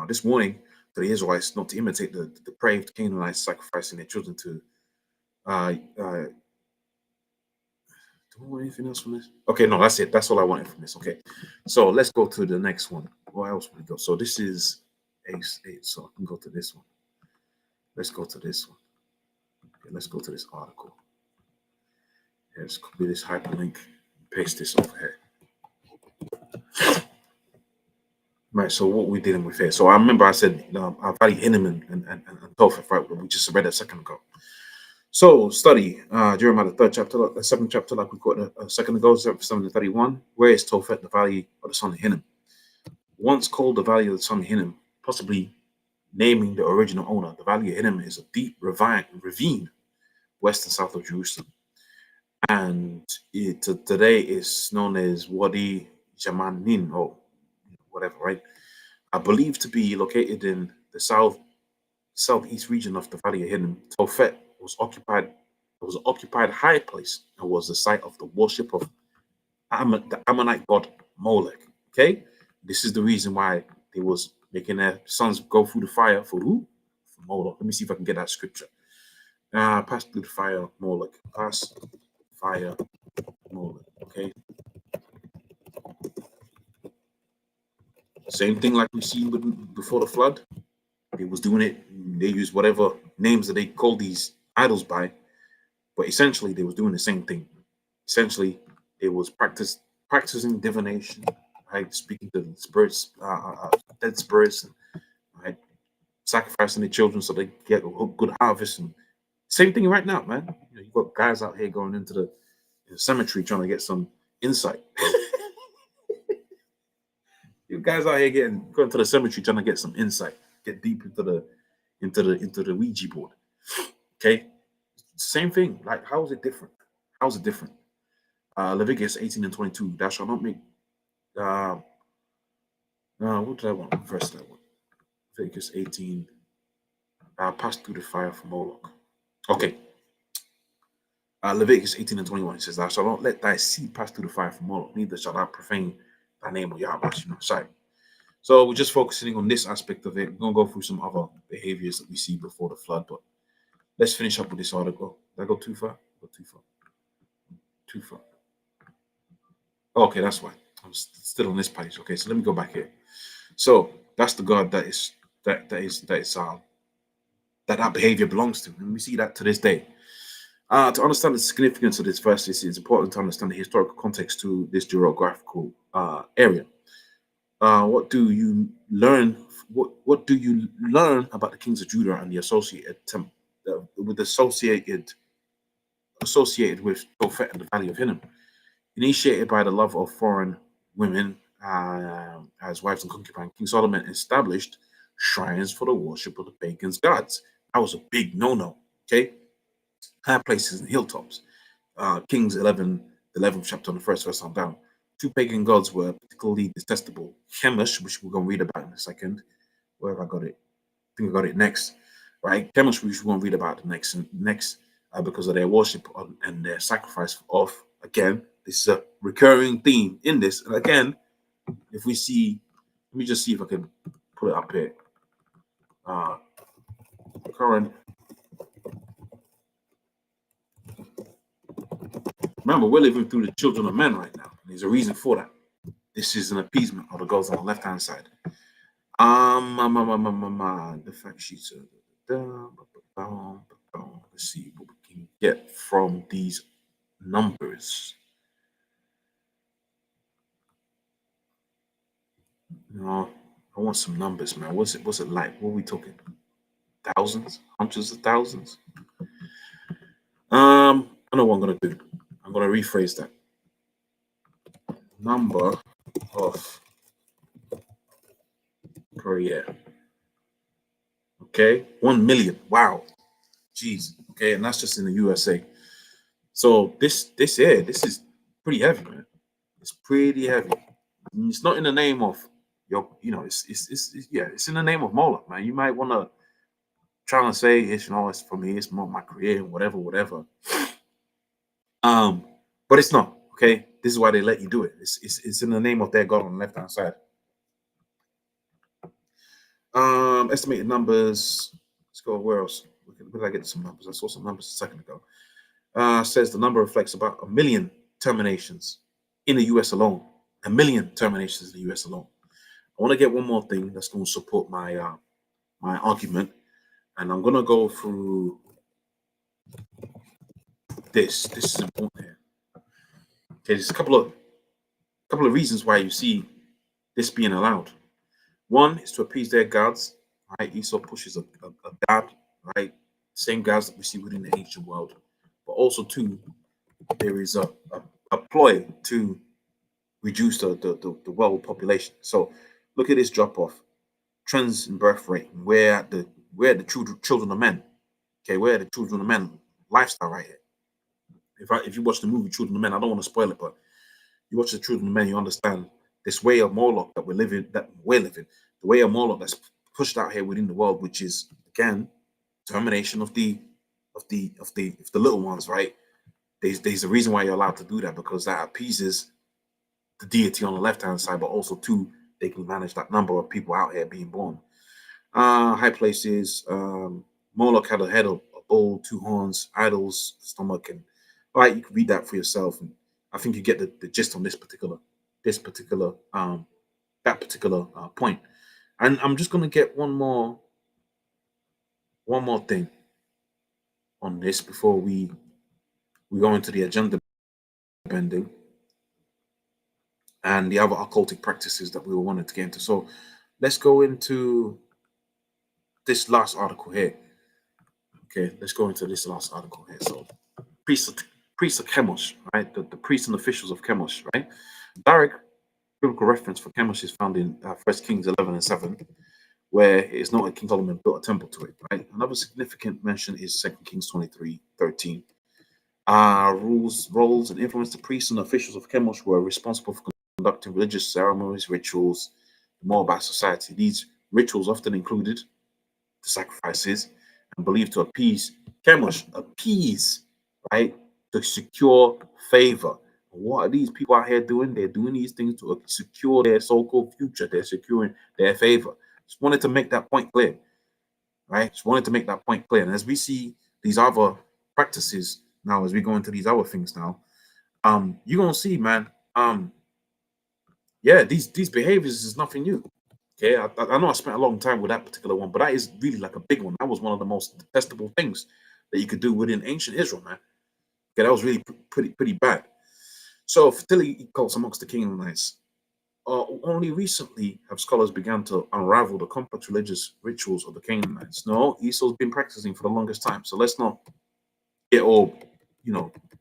this warning to the Israelites not to imitate the depraved Canaanites sacrificing their children to. Do I want anything else from this? Okay, no, that's it. That's all I wanted from this. Okay, so let's go to the next one. What else would we go? So this is a. So I can go to this one. Let's go to this one. Okay, let's go to this article. Let's copy this hyperlink, paste this over here. Right, so what we're dealing with here. So I remember I said our value Hinnom and Topheth, right? We just read a second ago. So study Jeremiah the 3rd chapter, the 7th chapter, like we quoted a second ago, 7:31. Where is Topheth, the valley of the son of Hinnom? Once called the valley of the son of Hinnom, possibly naming the original owner. The valley of Hinnom is a deep ravine west and south of Jerusalem, and it today is known as Wadi Jamanin, or whatever, right? I believe to be located in the southeast region of the Valley of Hinnom. Tophet was occupied. It was an occupied high place and was the site of the worship of the Ammonite god Molech. Okay, this is the reason why there was making their sons go through the fire for who? For Moloch. Let me see if I can get that scripture. Pass through the fire, Moloch. Pass fire, Moloch. Okay. Same thing like we see before the flood. They was doing it. They used whatever names that they called these idols by, but essentially they was doing the same thing. Essentially, they was practicing divination, right? Speaking to the spirits, dead spirits, right? Sacrificing their children so they get a good harvest. And same thing right now, man. You got guys out here going into the cemetery trying to get some insight. You guys out here going to the cemetery trying to get some insight, get deep into the Ouija board. Okay, same thing. Like, how is it different? How is it different? Leviticus 18 and 22. Thou shalt not make. What did I want? Verse that one. Leviticus 18. Pass through the fire from Moloch. Okay. Leviticus 18 and 21. It says, "Thou shalt not let thy seed pass through the fire from Moloch, neither shalt thou profane thy name of Yahweh." Sorry. So we're just focusing on this aspect of it. We're gonna go through some other behaviors that we see before the flood, but let's finish up with this article. Did I go too far? Go too far. Too far. Okay, that's why. I'm still on this page. Okay, so let me go back here. So that's the God that behavior belongs to, and we see that to this day. To understand the significance of this verse, it's important to understand the historical context to this geographical area. What do you learn? What do you learn about the kings of Judah and the associated associated with Tophet and the Valley of Hinnom? Initiated by the love of foreign women as wives and concubines, King Solomon established shrines for the worship of the pagans' gods. That was a big no-no. Okay, high places and hilltops. Kings 11, the 11th chapter on the first verse on down. Two pagan gods were particularly detestable. Chemosh, which we're going to read about in a second. Where have I got it? I think I got it next. Right? Chemosh, which we're going to read about the next because of their worship and their sacrifice of, again, this is a recurring theme in this. And again, if we see, let me just see if I can put it up here. Current. Remember, we're living through the children of men right now. There's a reason for that. This is an appeasement of the gods on the left-hand side. The fact sheets. Let's see what we can get from these numbers. No, I want some numbers, man. What's it like? What are we talking? Thousands? Hundreds of thousands? I know what I'm gonna do. I'm gonna rephrase that. Number of per year. Okay, 1 million. Wow. Jeez. Okay, and that's just in the USA. So this is pretty heavy, man. It's pretty heavy. It's not in the name of it's in the name of Moloch, man. You might want to try to say it's for me, it's more my career and whatever. But it's not, okay? This is why they let you do it. It's in the name of their God on the left-hand side. Estimated numbers. Let's go. Where else? Where did I get some numbers? I saw some numbers a second ago. Says the number reflects about 1 million terminations in the US alone. 1 million terminations in the US alone. I want to get one more thing that's going to support my my argument, and I'm going to go through this. This is important here. Okay, there's a couple of reasons why you see this being allowed. One is to appease their gods. Right, Esau pushes a god, right? Same gods that we see within the ancient world. But also, two, there is a ploy to reduce the world population. So look at this drop off. Trends in birth rate. Where the children of men. Okay, where the children of men lifestyle right here. If you watch the movie Children of Men, I don't want to spoil it, but you watch the Children of Men, you understand this way of Moloch that we're living, the way of Moloch that's pushed out here within the world, which is again termination of the little ones, right? There's a reason why you're allowed to do that, because that appeases the deity on the left hand side, but also too they can manage that number of people out here being born. High places. Moloch had a head of a bull, two horns, idols, stomach, and all right, you can read that for yourself, and I think you get the gist on this particular that particular point. And I'm just gonna get one more thing on this before we go into the agenda bending and the other occultic practices that we were wanting to get into. So let's go into this last article here. Okay, let's go into this last article here. So priests of Chemosh, right? The priests and officials of Chemosh, right? Direct biblical reference for Chemosh is found in 1 Kings 11 and 7, where it's not like King Solomon built a temple to it, right? Another significant mention is 2 Kings 23:13. Roles, and influence. The priests and officials of Chemosh were responsible for conducting religious ceremonies, rituals, more about society. These rituals often included the sacrifices and believed to appease Chemosh, right, to secure favor. What are these people out here doing? They're doing these things to secure their so-called future. They're securing their favor. Just wanted to make that point clear, right? Just wanted to make that point clear. And as we see these other practices now, as we go into these other things now, you're gonna see, man. Yeah, these behaviors is nothing new. Okay, I know I spent a long time with that particular one, but that is really like a big one. That was one of the most detestable things that you could do within ancient Israel, man. Okay, that was really pretty bad. So fertility cults amongst the Canaanites. Only recently have scholars begun to unravel the complex religious rituals of the Canaanites. No, Esau's been practicing for the longest time. So let's not get all,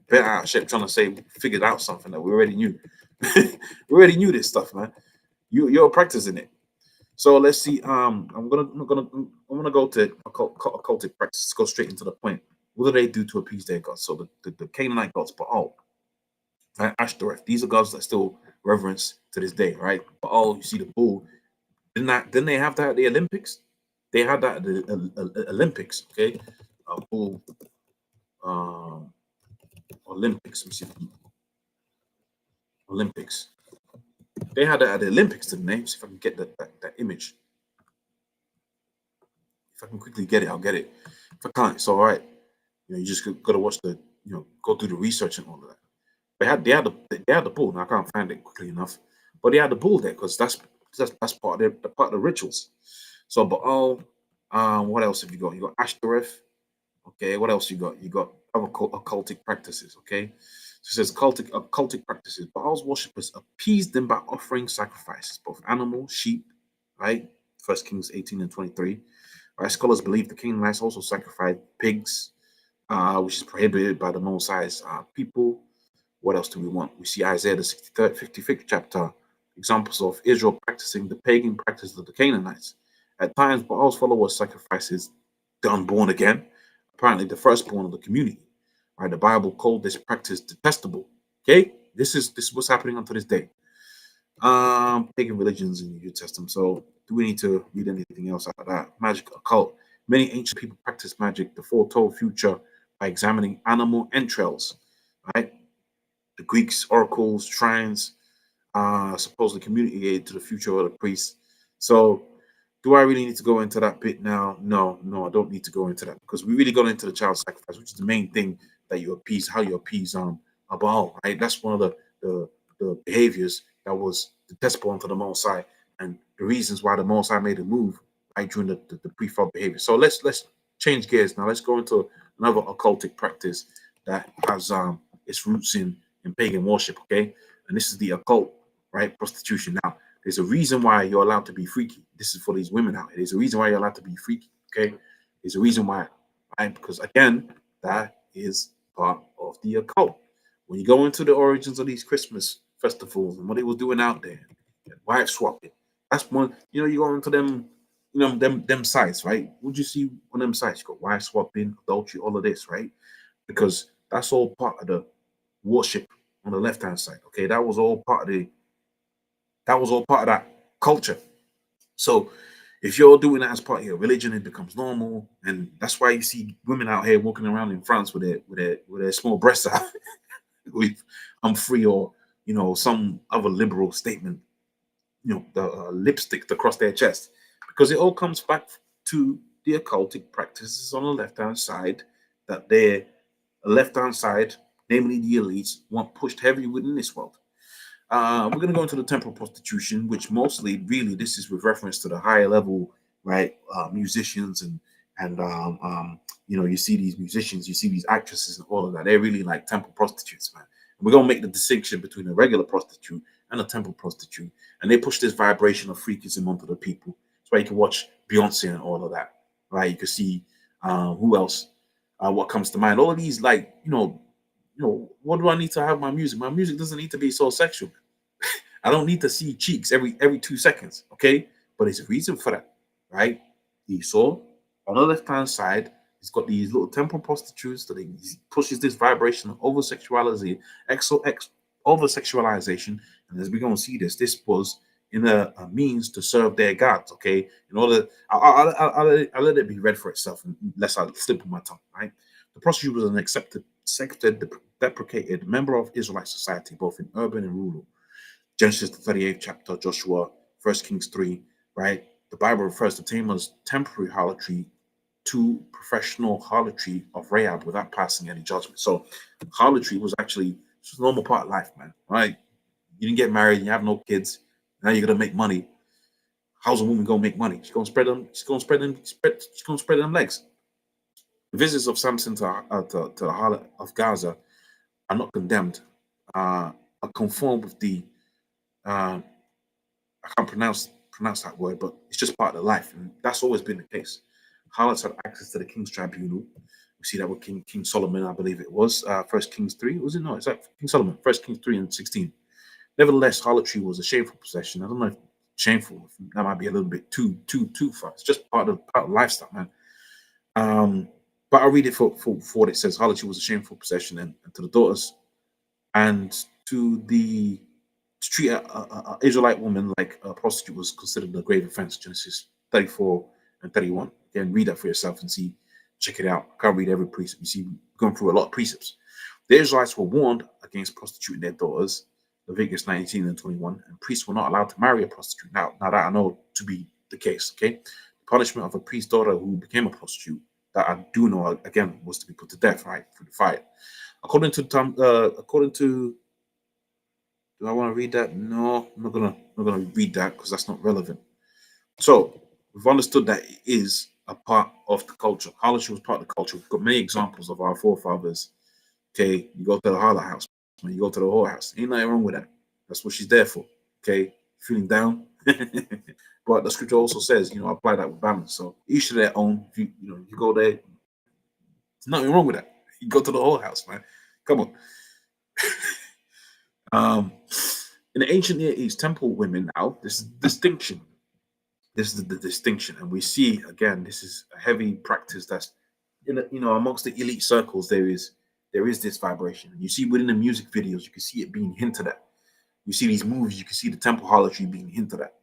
bent out of shape trying to say we figured out something that we already knew. We already knew this stuff, man. You're practicing it. So let's see. I'm gonna go to occultic practice. Go straight into the point. What do they do to appease their gods? So the Canaanite gods, Baal, right? Ashtoreth. These are gods that still reverence to this day, right? Baal, you see the bull. Didn't they have that at the Olympics? They had that at the Olympics. Okay, bull. Olympics. Let me see. Olympics. They had that at the Olympics, didn't they? See if I can get that image. If I can quickly get it, I'll get it. If I can't, it's all right. You just got to watch go through the research and all of that. They had the bull. Now I can't find it quickly enough, but they had the bull there because that's part of the rituals. So, but what else have you got? You got Ashtoreth. Okay, what else you got? You got other occultic practices. Okay, so it says occultic practices. Baal's worshippers appeased them by offering sacrifices, both animal, sheep, right? 1 Kings 18 and 23. Right, scholars believe the Canaanites also sacrificed pigs, which is prohibited by the Most High's people. What else do we want? We see Isaiah the 63rd, 55th chapter, examples of Israel practicing the pagan practice of the Canaanites. At times, Baal's followers sacrifices the unborn again, apparently the firstborn of the community. Right, the Bible called this practice detestable. Okay, this is what's happening unto this day. Pagan religions in the New Testament. So do we need to read anything else out of that? Magic, occult. Many ancient people practice magic, the foretold future, by examining animal entrails. Right, the Greeks, oracles, shrines, supposedly communicated to the future of the priests. So do I really need to go into that bit now? No, I don't need to go into that because we really got into the child sacrifice, which is the main thing that you appease, how you appease a Baal, right? That's one of the behaviors that was detestable unto the Most High, and the reasons why the Most High made a move right during the pre-flood behavior. So let's change gears now. Let's go into another occultic practice that has its roots in pagan worship, okay? And this is the occult, right? Prostitution. Now, there's a reason why you're allowed to be freaky. This is for these women out here. There's a reason why you're allowed to be freaky, okay? There's a reason why, right? Because again, that is part of the occult. When you go into the origins of these Christmas festivals and what they were doing out there, wife swapping. That's one, you go into them, them sites, right? Would you see on them sites? You got wife swapping, adultery, all of this, right? Because that's all part of the worship on the left-hand side. Okay, that was all part of that culture. So if you're doing that as part of your religion, it becomes normal, and that's why you see women out here walking around in France with their small breasts out, with "I'm free" or some other liberal statement. lipstick across their chest, because it all comes back to the occultic practices on the left-hand side, that their left-hand side, namely the elites, want pushed heavily within this world. We're going to go into the temple prostitution, which mostly, really, this is with reference to the higher level, right? Musicians and you see these musicians, you see these actresses and all of that. They're really like temple prostitutes, man. And we're going to make the distinction between a regular prostitute and a temple prostitute. And they push this vibration of freakism onto the people. That's why you can watch Beyonce and all of that, right? You can see who else, what comes to mind. All of these, like, what do I need to have my music? My music doesn't need to be so sexual. I don't need to see cheeks every 2 seconds, okay? But there's a reason for that, right? Esau, on the left-hand side, he's got these little temple prostitutes that he pushes this vibration of over sexualization. And as we're going to see this was in a means to serve their gods, okay? In order, I'll let it be read for itself unless I slip on my tongue, right? The prostitute was an accepted, deprecated member of Israelite society, both in urban and rural. Genesis the 38th chapter, Joshua, 1 Kings 3, right? The Bible refers to Tamar's temporary harlotry to professional harlotry of Rahab without passing any judgment. So harlotry was actually just a normal part of life, man, right? You didn't get married, you have no kids, now you're gonna make money. How's a woman gonna make money? She's gonna spread them legs. The visits of Samson to the harlot of Gaza are not condemned, are conformed with the I can't pronounce that word, but it's just part of the life, and that's always been the case. Harlots had access to the king's tribunal. We see that with King Solomon, I believe it was. First Kings 3, was it? No, it's like King Solomon, First Kings 3 and 16. Nevertheless, harlotry was a shameful possession. I don't know if shameful, that might be a little bit too far. It's just part of lifestyle, man. But I'll read it for what it says. Harlotry was a shameful possession, and to the daughters and to treat a Israelite woman like a prostitute was considered a grave offense. Genesis 34 and 31. Again, read that for yourself and see, check it out. I can't read every precept. You see, we're going through a lot of precepts. The Israelites were warned against prostituting their daughters, Leviticus 19 and 21, and priests were not allowed to marry a prostitute. Now that I know to be the case, okay? The punishment of a priest's daughter who became a prostitute, that I do know, again, was to be put to death, right, through the fire. According to do I want to read that? No, I'm not gonna read that because that's not relevant. So we've understood that it is a part of the culture. Harlotry was part of the culture. We've got many examples of our forefathers. Okay, you go to the harlot house, you go to the whorehouse. Ain't nothing wrong with that. That's what she's there for. Okay, feeling down. But the scripture also says, apply that with balance. So each to their own. If you go there, there's nothing wrong with that. You go to the whorehouse, man. Come on. In the ancient Near East, temple women now, this is distinction. This is the distinction, and we see again, this is a heavy practice that's amongst the elite circles. There is this vibration. You see within the music videos, you can see it being hinted at. You see these movies, you can see the temple harlotry being hinted at.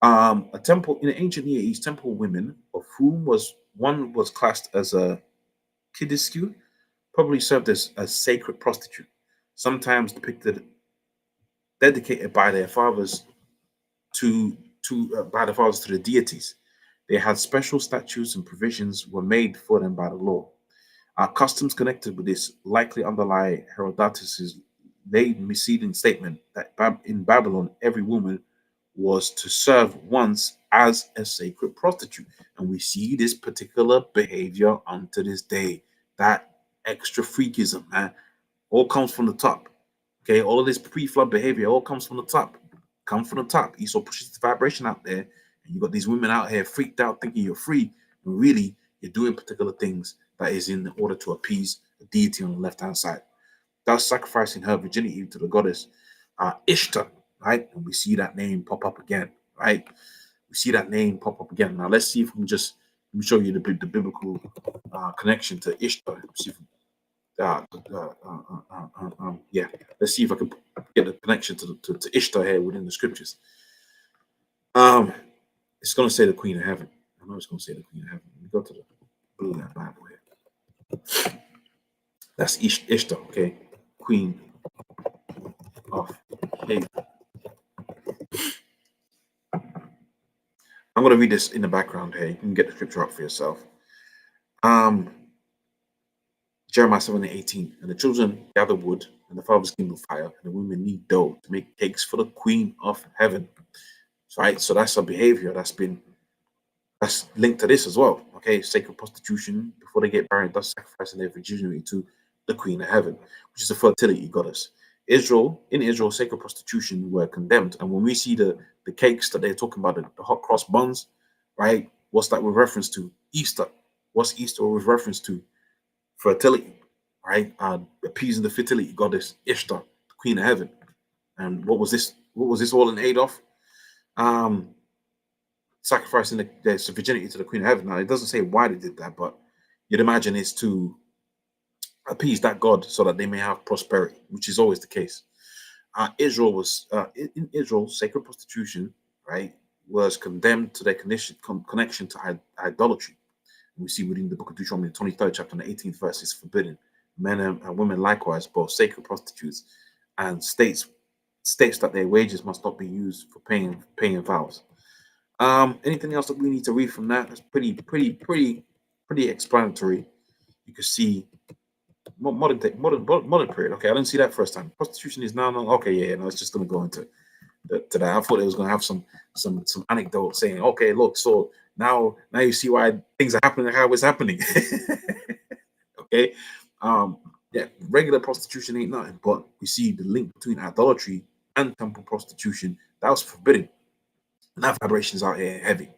A temple in the ancient Near East, temple women, of whom one was classed as a kidisku, probably served as a sacred prostitute, sometimes dedicated by their fathers to the deities. They had special statutes and provisions were made for them by the law. Our customs connected with this likely underlie Herodotus's late misleading statement that in Babylon every woman was to serve once as a sacred prostitute. And we see this particular behavior unto this day. That extra freakism, man, all comes from the top. Okay, all of this pre-flood behavior all comes from the top. Comes from the top. Esau pushes the vibration out there, and you got these women out here freaked out, thinking you're free, and really you're doing particular things that is in order to appease the deity on the left-hand side. Thus sacrificing her virginity to the goddess Ishtar, right? And we see that name pop up again, right? We see that name pop up again. Now let's see if we can let me show you the biblical connection to Ishtar. See if yeah, let's see if I can get the connection to Ishtar here within the scriptures. It's going to say the Queen of Heaven. I know it's going to say the Queen of Heaven. Let me go to the Blue Letter Bible here. That's Ishtar, okay? Queen of Heaven. I'm going to read this in the background here. You can get the scripture up for yourself. Um, Jeremiah 7:18. And the children gather wood, and the fathers kindle fire, and the women knead dough to make cakes for the queen of heaven. Right? So that's a behavior that's linked to this as well. Okay, sacred prostitution before they get married, thus sacrificing their virginity to the Queen of Heaven, which is a fertility goddess. In Israel, sacred prostitution were condemned, and when we see the cakes that they're talking about, the hot cross buns, right? What's that with reference to? Easter. What's Easter with reference to? Fertility, right? Appeasing the fertility goddess Ishtar, the Queen of Heaven. And what was this? What was this all in aid of? Um, Sacrificing their virginity to the Queen of Heaven. Now, it doesn't say why they did that, but you'd imagine it's to appease that God so that they may have prosperity, which is always the case. Israel was in Israel, sacred prostitution, right, was condemned to their connection to idolatry. We see within the book of Deuteronomy, the 23rd chapter, and the 18th verse is forbidden. Men and women likewise, both sacred prostitutes, and states that their wages must not be used for paying vows. Anything else that we need to read from that? That's pretty explanatory. You can see modern period. Okay, I didn't see that first time. Prostitution is now. Okay, yeah, no, it's just going to go into to that. I thought it was going to have some anecdote saying, okay, look, so now you see why things are happening how it's happening. Okay, yeah, regular prostitution ain't nothing, but we see the link between idolatry and temple prostitution that was forbidden. And that vibration's out here heavy.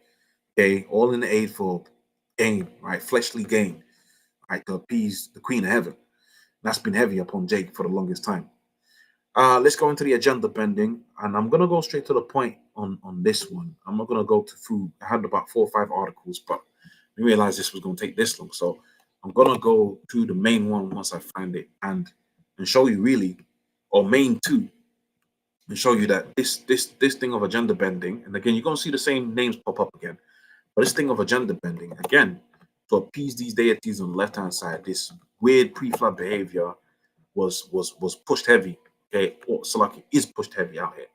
Okay, all in the aid for gain, right? Fleshly gain, right? To appease the Queen of Heaven. That's been heavy upon Jake for the longest time. Let's go into the agenda bending, and I'm gonna go straight to the point on this one. I'm not gonna go through. I had about 4 or 5 articles, but I realized this was gonna take this long, so I'm gonna go to the main one once I find it and show you really, or main two, and show you that this thing of agenda bending, and again, you're gonna see the same names pop up again, but this thing of agenda bending again to appease these deities on the left hand side, this weird pre-flood behavior was pushed heavy. Okay, or Salaki is pushed heavy out here.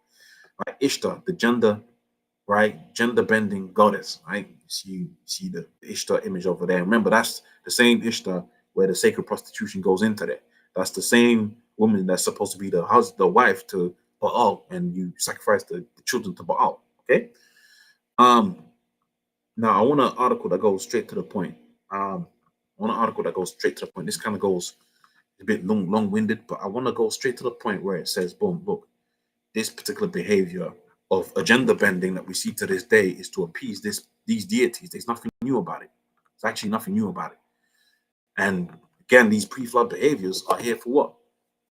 Right, Ishtar, the gender bending goddess. Right, see the Ishtar image over there. Remember, that's the same Ishtar where the sacred prostitution goes into there. That's the same woman that's supposed to be the wife to Baal, and you sacrifice the children to Baal. Okay. Now I want an article that goes straight to the point. This kind of goes a bit long-winded, but I want to go straight to the point where it says, boom, look, this particular behavior of agenda bending that we see to this day is to appease these deities. There's nothing new about it. It's actually nothing new about it. And again, these pre-flood behaviors are here for what?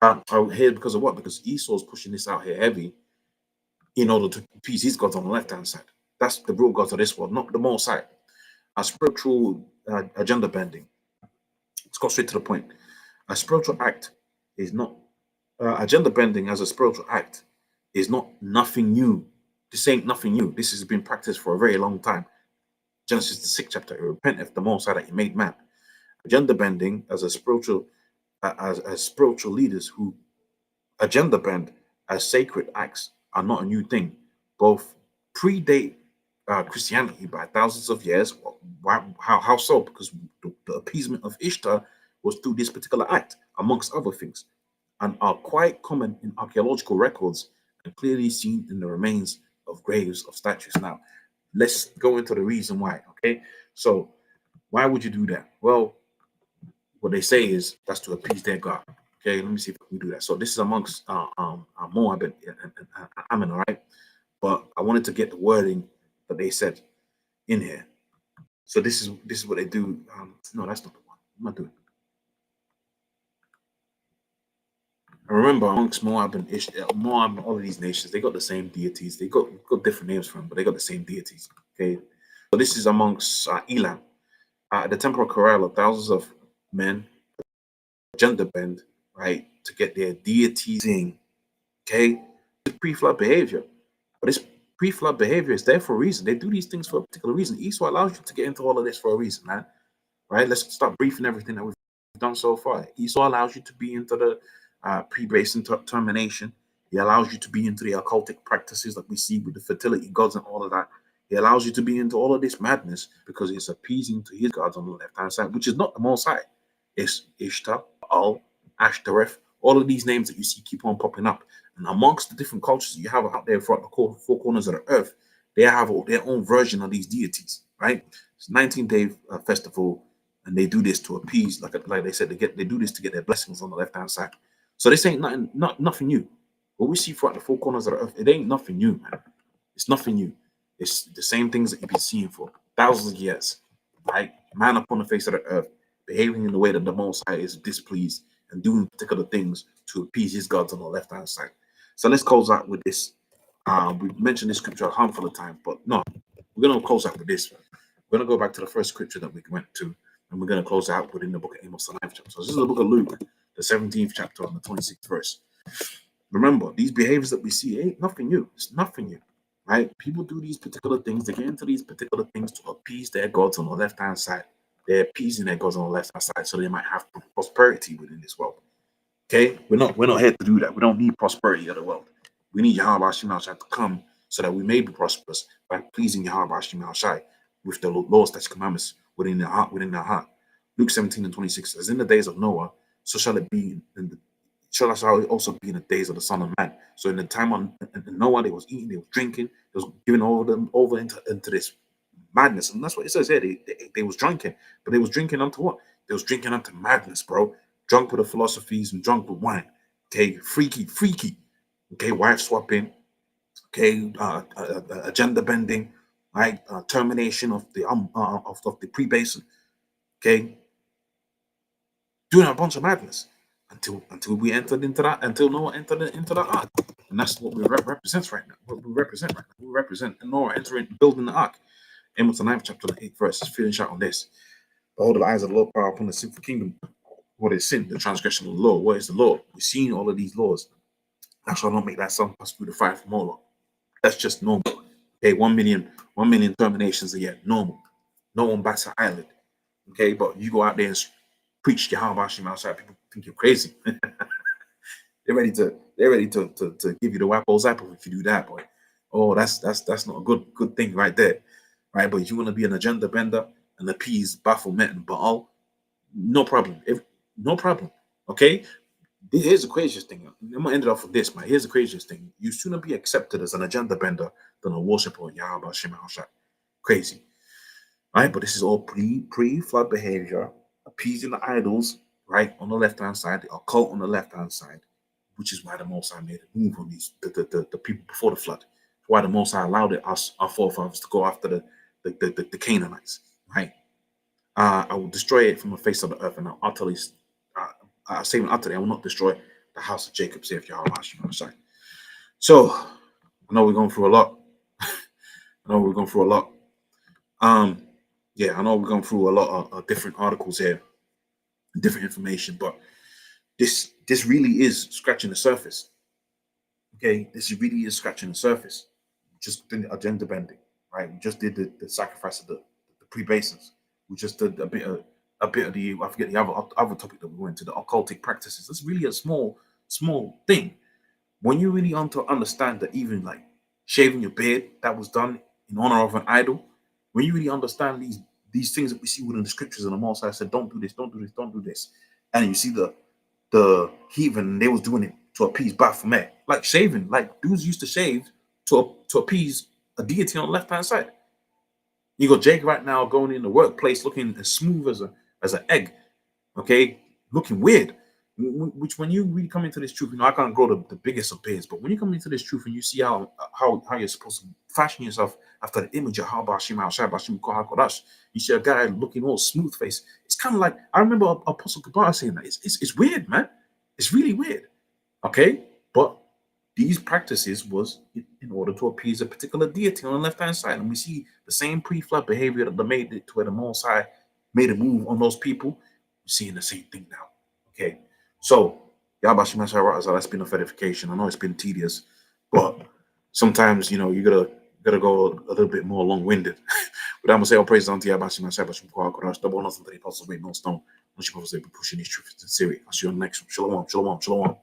Are here because of what? Because Esau's pushing this out here heavy in order to appease his gods on the left-hand side. That's the real gods of this world, not the more side. A spiritual agenda bending. Let's go straight to the point. A spiritual act is not agenda bending as a spiritual act is not nothing new. This ain't nothing new. This has been practiced for a very long time. Genesis the 6th chapter. Repent of the Most High that He made man. Agenda bending as a spiritual as spiritual leaders who agenda bend as sacred acts are not a new thing. Both predate Christianity by thousands of years. Why, how so? Because the appeasement of Ishtar was through this particular act, amongst other things, and are quite common in archaeological records and clearly seen in the remains of graves of statues. Now, let's go into the reason why. Okay, so why would you do that? Well, what they say is that's to appease their god. Okay, let me see if we do that. So this is amongst Moab and Ammon, all right? But I wanted to get the wording that they said in here. So this is what they do. No, that's not the one. I'm not doing it. And remember, amongst Moab and Moab and all of these nations, they got the same deities. They got different names for them, but they got the same deities. Okay, so this is amongst Elam. At the temple of Corral, thousands of men gender bend, right, to get their deities in. Okay, it's pre-flood behavior, but this pre-flood behavior is there for a reason. They do these things for a particular reason. Esau allows you to get into all of this for a reason, man. Right? Let's start briefing everything that we've done so far. Esau allows you to be into the pre-Basin termination. He allows you to be into the occultic practices that we see with the fertility gods and all of that. He allows you to be into all of this madness because it's appeasing to his gods on the left-hand side, which is not the Most High. It's Ishtar, Baal, Ashtoreth, all of these names that you see keep on popping up. And amongst the different cultures that you have out there throughout the four corners of the earth, they have their own version of these deities, right? It's 19-day festival, and they do this to appease, like they said, they do this to get their blessings on the left-hand side. So this ain't nothing new. What we see throughout the four corners of the earth, it ain't nothing new, man. It's nothing new. It's the same things that you've been seeing for thousands of years, right? Man upon the face of the earth, behaving in the way that the Most High is displeased and doing particular things to appease his gods on the left-hand side. So let's close out with this. We mentioned this scripture a handful of times, but no, we're going to close out with this. We're going to go back to the first scripture that we went to, and we're going to close out within the book of Amos, the 9th chapter. So this is the book of Luke, the 17th chapter, and the 26th verse. Remember, these behaviors that we see ain't nothing new. It's nothing new, right? People do these particular things. They get into these particular things to appease their gods on the left-hand side. They're appeasing their gods on the left-hand side so they might have prosperity within this world. Okay? We're not here to do that. We don't need prosperity of the world. We need Yahweh Hashem to come so that we may be prosperous by pleasing Yahweh Hashem with the laws, statutes, commandments within our heart. Luke 17 and 26 says, in the days of Noah, so shall it be shall it also be in the days of the Son of Man. So in the time on Noah, they was eating, they was drinking, they was giving over into this madness. And that's what it says here. They was drinking, but they was drinking unto what? They was drinking unto madness, bro. Drunk with the philosophies and drunk with wine. Okay, freaky. Okay, wife swapping. Okay, agenda bending. Right, termination of the pre-basin. Okay, doing a bunch of madness until we entered into that. Until Noah entered into the ark, and that's what we represent right now. What we represent right now. We represent Noah entering, building the ark. Amos the 9th chapter, the 8th verse. Finish out on this. Behold, the eyes of the Lord power upon the sinful kingdom. What is sin? The transgression of the law. What is the law? We've seen all of these laws. Thou shalt not make thy son pass through the fire from Moloch. That's just normal. Okay, 1 million terminations a year. Normal. No one bats an eyelid. Okay, but you go out there and preach Yahweh Hashem outside, people think you're crazy. They're ready to give you the wappo zappo if you do that, boy. Oh, that's not a good thing right there. Right? But if you want to be an agenda bender and appease Baphomet and Baal, no problem. No problem. Okay? Here's the craziest thing. I'm gonna end it off with this, man. Here's the craziest thing. You sooner be accepted as an agenda bender than a worshiper of Yahweh Hashem. Crazy. Right? But this is all pre-flood behavior, appeasing the idols, right, on the left-hand side, the occult on the left-hand side, which is why the Most High made a move on these the people before the flood. Why the Most High allowed our forefathers to go after the Canaanites, right? I will destroy it from the face of the earth, and I'll utterly, I will not destroy the house of Jacob, saith Yahweh Hashem. So, I know we're going through a lot. Yeah, I know we're going through a lot of different articles here, different information, but this really is scratching the surface. Okay, this really is scratching the surface. Just did agenda bending, right? We just did the sacrifice of the pre-basins. We just did a bit of the, I forget the other topic that we went to, the occultic practices. That's really a small thing. When you really understand that even like shaving your beard, that was done in honor of an idol. When you really understand these things that we see within the scriptures, and the Most High said, don't do this, don't do this, don't do this. And you see the heathen, they was doing it to appease Baphomet. Like shaving, like dudes used to shave to appease a deity on the left-hand side. You got Jake right now going in the workplace looking as smooth as an egg, okay? Looking weird. Which when you really come into this truth, I can't grow the biggest of beards, but when you come into this truth and you see how you're supposed to fashion yourself after the image of you see a guy looking all smooth face. It's kind of like, I remember Apostle Kabbalah saying that. It's weird, man. It's really weird, okay? But these practices was in order to appease a particular deity on the left-hand side. And we see the same pre-flood behavior that made it to where the Most High made a move on those people. We're seeing the same thing now, okay? So, that's been a edification. I know it's been tedious, but sometimes, you gotta go a little bit more long-winded. But I'm gonna say all praise unto Yabashim double nothing to the apostles made no stone. Once you pushing these truths in theory. I'll see you on the next one. Shalom.